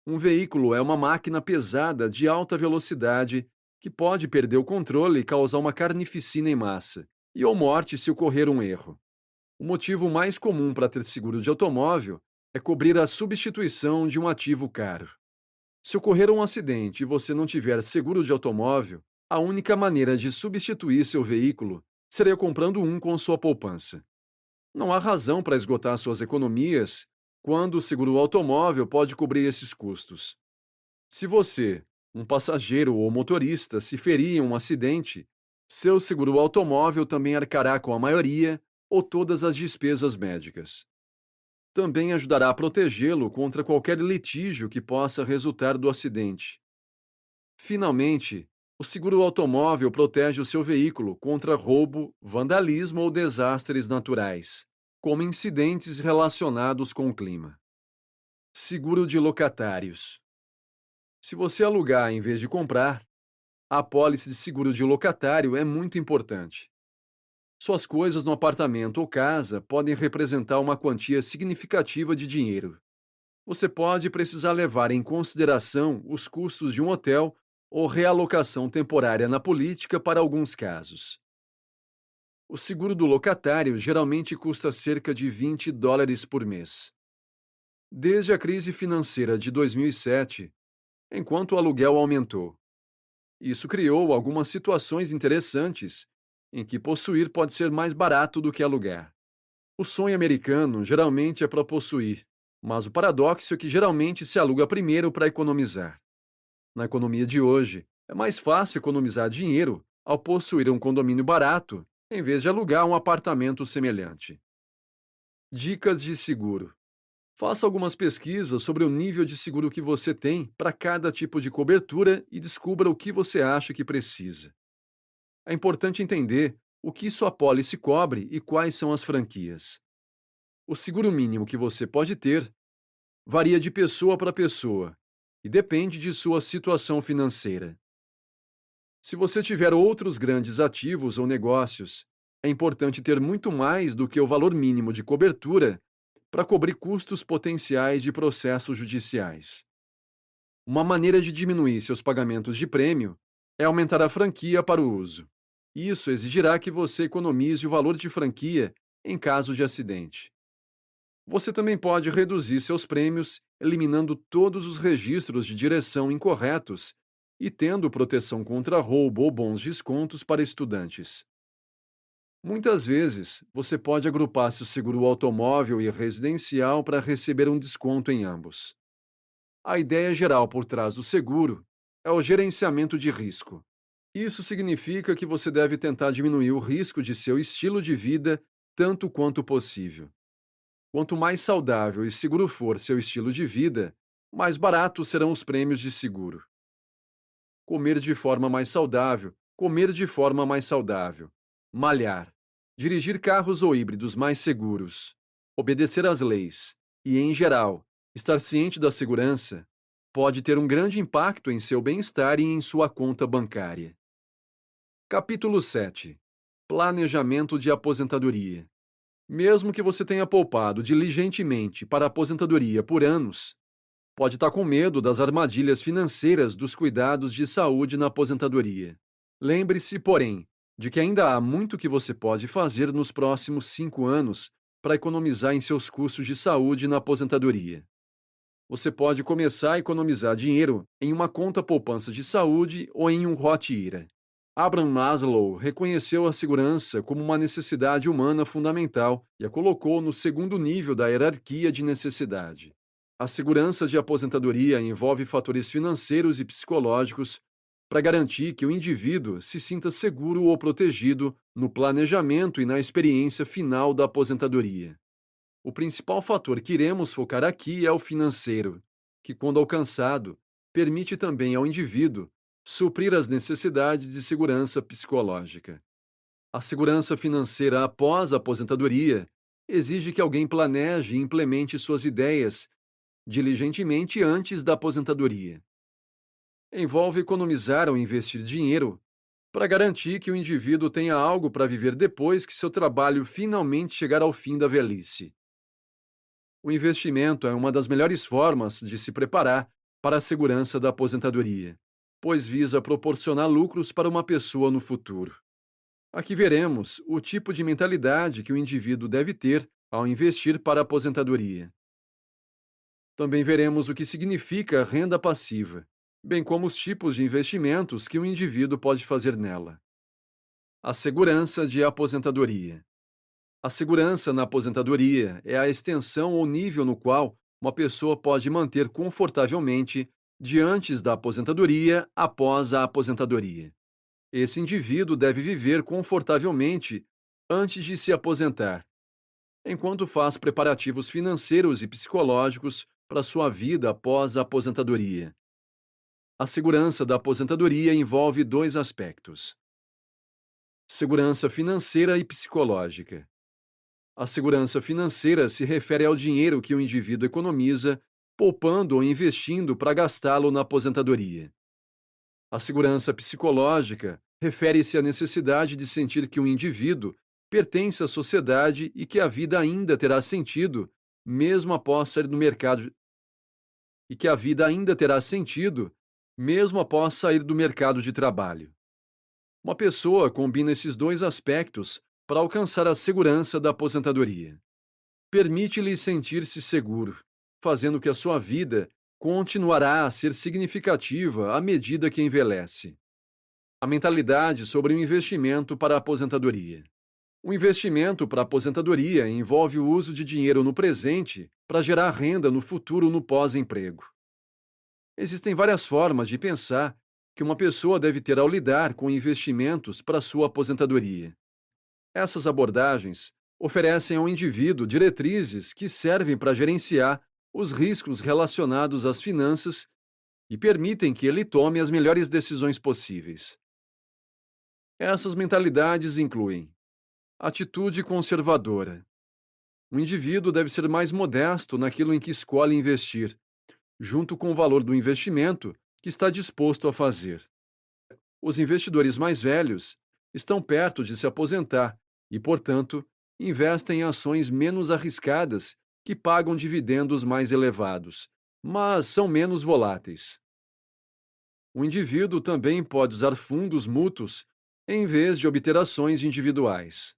Um veículo é uma máquina pesada de alta velocidade que pode perder o controle e causar uma carnificina em massa, e ou morte se ocorrer um erro. O motivo mais comum para ter seguro de automóvel é cobrir a substituição de um ativo caro. Se ocorrer um acidente e você não tiver seguro de automóvel, a única maneira de substituir seu veículo seria comprando um com sua poupança. Não há razão para esgotar suas economias quando o seguro automóvel pode cobrir esses custos. Se você, um passageiro ou motorista, se ferir em um acidente, seu seguro automóvel também arcará com a maioria ou todas as despesas médicas. Também ajudará a protegê-lo contra qualquer litígio que possa resultar do acidente. Finalmente, o seguro automóvel protege o seu veículo contra roubo, vandalismo ou desastres naturais, como incidentes relacionados com o clima. Seguro de locatários. Se você alugar em vez de comprar, a apólice de seguro de locatário é muito importante. Suas coisas no apartamento ou casa podem representar uma quantia significativa de dinheiro. Você pode precisar levar em consideração os custos de um hotel ou realocação temporária na política para alguns casos. O seguro do locatário geralmente custa cerca de $20 por mês. Desde a crise financeira de 2007, enquanto o aluguel aumentou. Isso criou algumas situações interessantes em que possuir pode ser mais barato do que alugar. O sonho americano geralmente é para possuir, mas o paradoxo é que geralmente se aluga primeiro para economizar. Na economia de hoje, é mais fácil economizar dinheiro ao possuir um condomínio barato em vez de alugar um apartamento semelhante. Dicas de seguro. Faça algumas pesquisas sobre o nível de seguro que você tem para cada tipo de cobertura e descubra o que você acha que precisa. É importante entender o que sua pólice cobre e quais são as franquias. O seguro mínimo que você pode ter varia de pessoa para pessoa e depende de sua situação financeira. Se você tiver outros grandes ativos ou negócios, é importante ter muito mais do que o valor mínimo de cobertura para cobrir custos potenciais de processos judiciais. Uma maneira de diminuir seus pagamentos de prêmio é aumentar a franquia para o uso. Isso exigirá que você economize o valor de franquia em caso de acidente. Você também pode reduzir seus prêmios eliminando todos os registros de direção incorretos e tendo proteção contra roubo ou bons descontos para estudantes. Muitas vezes, você pode agrupar seu seguro automóvel e residencial para receber um desconto em ambos. A ideia geral por trás do seguro é o gerenciamento de risco. Isso significa que você deve tentar diminuir o risco de seu estilo de vida tanto quanto possível. Quanto mais saudável e seguro for seu estilo de vida, mais baratos serão os prêmios de seguro. Comer de forma mais saudável, comer de forma mais saudável, malhar, dirigir carros ou híbridos mais seguros, obedecer às leis e, em geral, estar ciente da segurança pode ter um grande impacto em seu bem-estar e em sua conta bancária. Capítulo 7. Planejamento de aposentadoria. Mesmo que você tenha poupado diligentemente para a aposentadoria por anos, pode estar com medo das armadilhas financeiras dos cuidados de saúde na aposentadoria. Lembre-se, porém, de que ainda há muito que você pode fazer nos próximos 5 anos para economizar em seus custos de saúde na aposentadoria. Você pode começar a economizar dinheiro em uma conta poupança de saúde ou em um Roth IRA. Abraham Maslow reconheceu a segurança como uma necessidade humana fundamental e a colocou no segundo nível da hierarquia de necessidade. A segurança de aposentadoria envolve fatores financeiros e psicológicos para garantir que o indivíduo se sinta seguro ou protegido no planejamento e na experiência final da aposentadoria. O principal fator que iremos focar aqui é o financeiro, que, quando alcançado, permite também ao indivíduo suprir as necessidades de segurança psicológica. A segurança financeira após a aposentadoria exige que alguém planeje e implemente suas ideias diligentemente antes da aposentadoria. Envolve economizar ou investir dinheiro para garantir que o indivíduo tenha algo para viver depois que seu trabalho finalmente chegar ao fim da velhice. O investimento é uma das melhores formas de se preparar para a segurança da aposentadoria, pois visa proporcionar lucros para uma pessoa no futuro. Aqui veremos o tipo de mentalidade que o indivíduo deve ter ao investir para a aposentadoria. Também veremos o que significa renda passiva, bem como os tipos de investimentos que o indivíduo pode fazer nela. A segurança de aposentadoria. A segurança na aposentadoria é a extensão ou nível no qual uma pessoa pode manter confortavelmente de antes da aposentadoria após a aposentadoria. Esse indivíduo deve viver confortavelmente antes de se aposentar, enquanto faz preparativos financeiros e psicológicos para sua vida após a aposentadoria. A segurança da aposentadoria envolve dois aspectos: segurança financeira e psicológica. A segurança financeira se refere ao dinheiro que o indivíduo economiza, poupando ou investindo para gastá-lo na aposentadoria. A segurança psicológica refere-se à necessidade de sentir que o indivíduo pertence à sociedade e que a vida ainda terá sentido, mesmo após sair do mercado de trabalho. Uma pessoa combina esses dois aspectos para alcançar a segurança da aposentadoria. Permite-lhe sentir-se seguro, fazendo que a sua vida continuará a ser significativa à medida que envelhece. A mentalidade sobre o investimento para a aposentadoria. O investimento para a aposentadoria envolve o uso de dinheiro no presente para gerar renda no futuro no pós-emprego. Existem várias formas de pensar que uma pessoa deve ter ao lidar com investimentos para sua aposentadoria. Essas abordagens oferecem ao indivíduo diretrizes que servem para gerenciar os riscos relacionados às finanças e permitem que ele tome as melhores decisões possíveis. Essas mentalidades incluem atitude conservadora. O indivíduo deve ser mais modesto naquilo em que escolhe investir, junto com o valor do investimento que está disposto a fazer. Os investidores mais velhos estão perto de se aposentar e, portanto, investem em ações menos arriscadas que pagam dividendos mais elevados, mas são menos voláteis. O indivíduo também pode usar fundos mútuos em vez de obter ações individuais.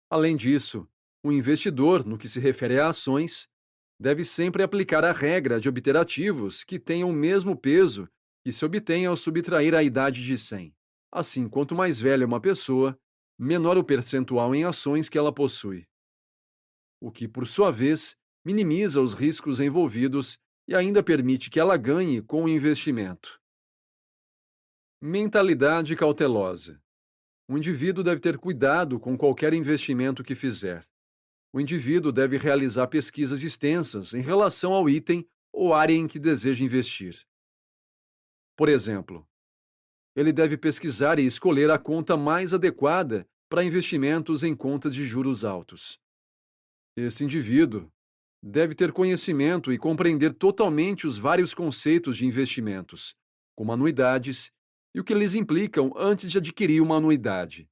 Além disso, o investidor, no que se refere a ações, deve sempre aplicar a regra de obter ativos que tenham o mesmo peso que se obtém ao subtrair a idade de 100. Assim, quanto mais velha uma pessoa, menor o percentual em ações que ela possui. O que, por sua vez, minimiza os riscos envolvidos e ainda permite que ela ganhe com o investimento. Mentalidade cautelosa. O indivíduo deve ter cuidado com qualquer investimento que fizer. O indivíduo deve realizar pesquisas extensas em relação ao item ou área em que deseja investir. Por exemplo, ele deve pesquisar e escolher a conta mais adequada para investimentos em contas de juros altos. Esse indivíduo deve ter conhecimento e compreender totalmente os vários conceitos de investimentos, como anuidades, e o que eles implicam antes de adquirir uma anuidade.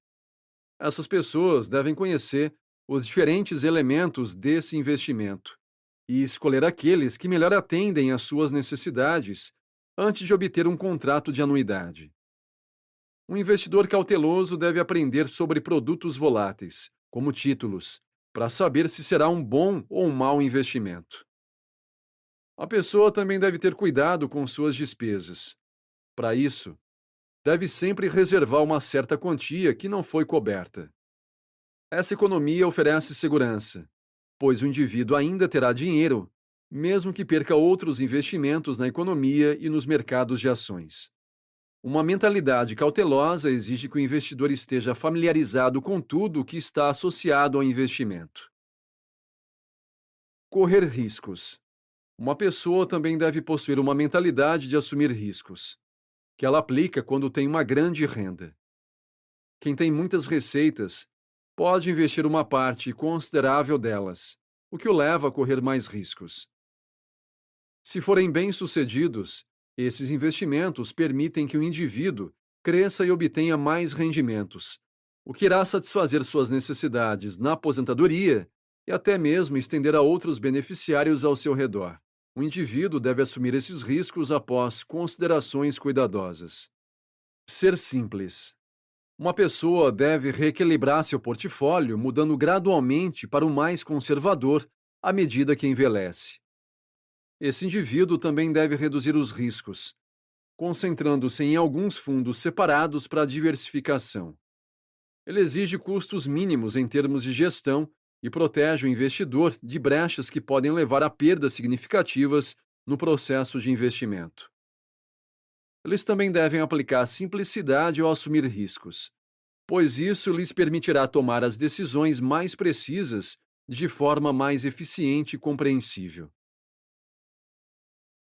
Essas pessoas devem conhecer os diferentes elementos desse investimento e escolher aqueles que melhor atendem às suas necessidades antes de obter um contrato de anuidade. Um investidor cauteloso deve aprender sobre produtos voláteis, como títulos, para saber se será um bom ou um mau investimento. A pessoa também deve ter cuidado com suas despesas. Para isso, deve sempre reservar uma certa quantia que não foi coberta. Essa economia oferece segurança, pois o indivíduo ainda terá dinheiro, mesmo que perca outros investimentos na economia e nos mercados de ações. Uma mentalidade cautelosa exige que o investidor esteja familiarizado com tudo o que está associado ao investimento. Correr riscos. Uma pessoa também deve possuir uma mentalidade de assumir riscos, que ela aplica quando tem uma grande renda. Quem tem muitas receitas pode investir uma parte considerável delas, o que o leva a correr mais riscos. Se forem bem-sucedidos, esses investimentos permitem que o indivíduo cresça e obtenha mais rendimentos, o que irá satisfazer suas necessidades na aposentadoria e até mesmo estender a outros beneficiários ao seu redor. O indivíduo deve assumir esses riscos após considerações cuidadosas. Ser simples. Uma pessoa deve reequilibrar seu portfólio, mudando gradualmente para o mais conservador à medida que envelhece. Esse indivíduo também deve reduzir os riscos, concentrando-se em alguns fundos separados para a diversificação. Ele exige custos mínimos em termos de gestão e protege o investidor de brechas que podem levar a perdas significativas no processo de investimento. Eles também devem aplicar simplicidade ao assumir riscos, pois isso lhes permitirá tomar as decisões mais precisas de forma mais eficiente e compreensível.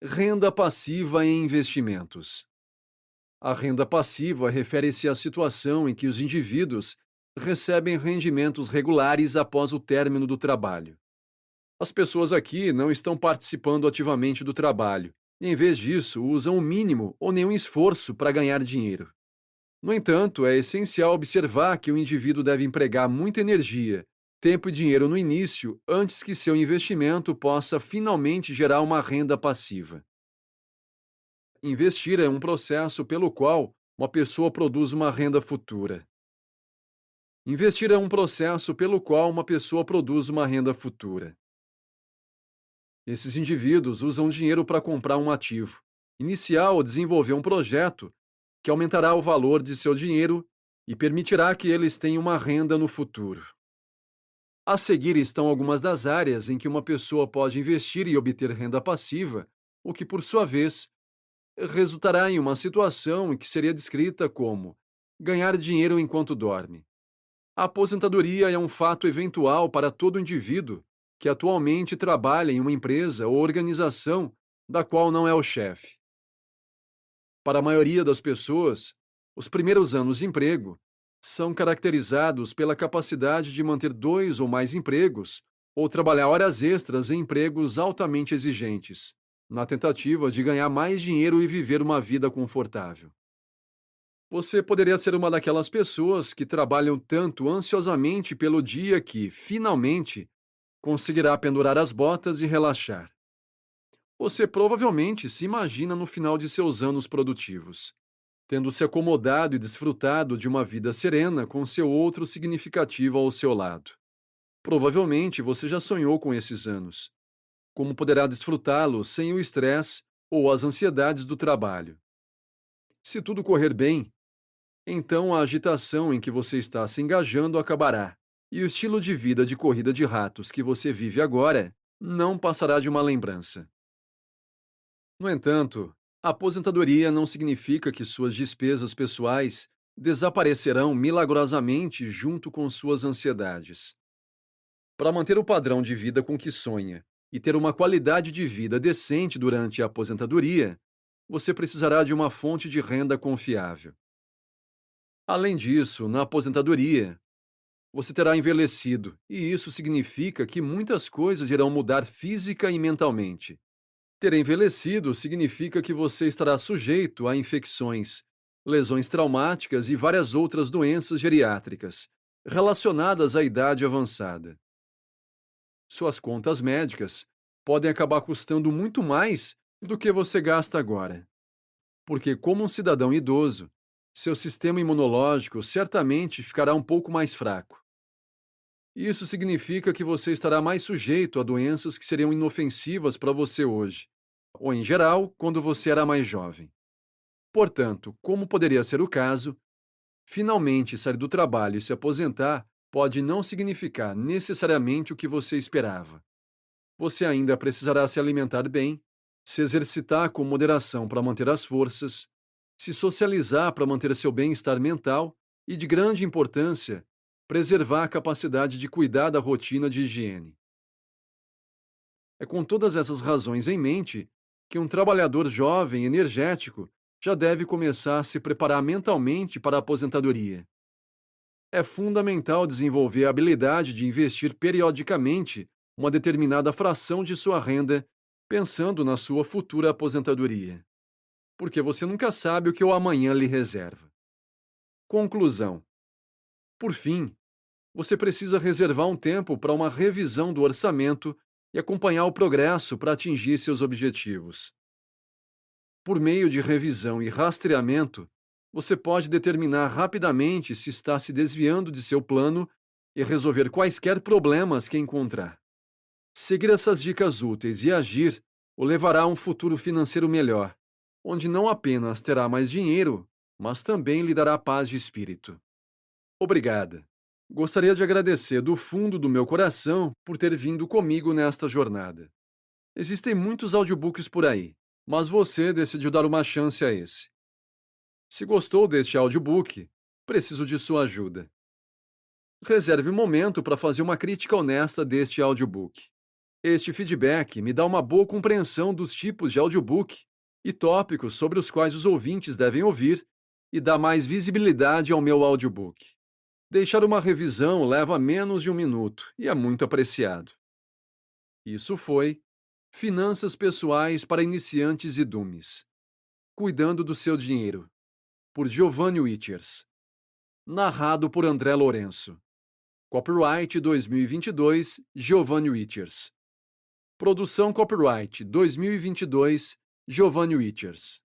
Renda passiva em investimentos. A renda passiva refere-se à situação em que os indivíduos recebem rendimentos regulares após o término do trabalho. As pessoas aqui não estão participando ativamente do trabalho, e, em vez disso, usam o mínimo ou nenhum esforço para ganhar dinheiro. No entanto, é essencial observar que o indivíduo deve empregar muita energia, tempo e dinheiro no início antes que seu investimento possa finalmente gerar uma renda passiva. Investir é um processo pelo qual uma pessoa produz uma renda futura. Investir é um processo pelo qual uma pessoa produz uma renda futura. Esses indivíduos usam dinheiro para comprar um ativo, iniciar ou desenvolver um projeto que aumentará o valor de seu dinheiro e permitirá que eles tenham uma renda no futuro. A seguir estão algumas das áreas em que uma pessoa pode investir e obter renda passiva, o que, por sua vez, resultará em uma situação que seria descrita como ganhar dinheiro enquanto dorme. A aposentadoria é um fato eventual para todo indivíduo que atualmente trabalha em uma empresa ou organização da qual não é o chefe. Para a maioria das pessoas, os primeiros anos de emprego são caracterizados pela capacidade de manter 2 ou mais empregos ou trabalhar horas extras em empregos altamente exigentes, na tentativa de ganhar mais dinheiro e viver uma vida confortável. Você poderia ser uma daquelas pessoas que trabalham tanto ansiosamente pelo dia que, finalmente, conseguirá pendurar as botas e relaxar. Você provavelmente se imagina no final de seus anos produtivos, tendo se acomodado e desfrutado de uma vida serena com seu outro significativo ao seu lado. Provavelmente você já sonhou com esses anos. Como poderá desfrutá-los sem o estresse ou as ansiedades do trabalho? Se tudo correr bem, então a agitação em que você está se engajando acabará, e o estilo de vida de corrida de ratos que você vive agora não passará de uma lembrança. No entanto, a aposentadoria não significa que suas despesas pessoais desaparecerão milagrosamente junto com suas ansiedades. Para manter o padrão de vida com que sonha e ter uma qualidade de vida decente durante a aposentadoria, você precisará de uma fonte de renda confiável. Além disso, na aposentadoria, você terá envelhecido, e isso significa que muitas coisas irão mudar física e mentalmente. Ter envelhecido significa que você estará sujeito a infecções, lesões traumáticas e várias outras doenças geriátricas relacionadas à idade avançada. Suas contas médicas podem acabar custando muito mais do que você gasta agora, porque, como um cidadão idoso, seu sistema imunológico certamente ficará um pouco mais fraco. Isso significa que você estará mais sujeito a doenças que seriam inofensivas para você hoje, ou em geral, quando você era mais jovem. Portanto, como poderia ser o caso, finalmente sair do trabalho e se aposentar pode não significar necessariamente o que você esperava. Você ainda precisará se alimentar bem, se exercitar com moderação para manter as forças, se socializar para manter seu bem-estar mental e, de grande importância, preservar a capacidade de cuidar da rotina de higiene. É com todas essas razões em mente que um trabalhador jovem e energético já deve começar a se preparar mentalmente para a aposentadoria. É fundamental desenvolver a habilidade de investir periodicamente uma determinada fração de sua renda, pensando na sua futura aposentadoria. Porque você nunca sabe o que o amanhã lhe reserva. Conclusão. Por fim, você precisa reservar um tempo para uma revisão do orçamento e acompanhar o progresso para atingir seus objetivos. Por meio de revisão e rastreamento, você pode determinar rapidamente se está se desviando de seu plano e resolver quaisquer problemas que encontrar. Seguir essas dicas úteis e agir o levará a um futuro financeiro melhor, onde não apenas terá mais dinheiro, mas também lhe dará paz de espírito. Obrigada. Gostaria de agradecer do fundo do meu coração por ter vindo comigo nesta jornada. Existem muitos audiobooks por aí, mas você decidiu dar uma chance a esse. Se gostou deste audiobook, preciso de sua ajuda. Reserve um momento para fazer uma crítica honesta deste audiobook. Este feedback me dá uma boa compreensão dos tipos de audiobook e tópicos sobre os quais os ouvintes devem ouvir e dá mais visibilidade ao meu audiobook. Deixar uma revisão leva menos de 1 minuto e é muito apreciado. Isso foi Finanças Pessoais para Iniciantes e Dummies. Cuidando do seu dinheiro, por Giovanni Wichers. Narrado por André Lourenço. Copyright 2022, Giovanni Wichers. Produção Copyright 2022, Giovanni Wichers.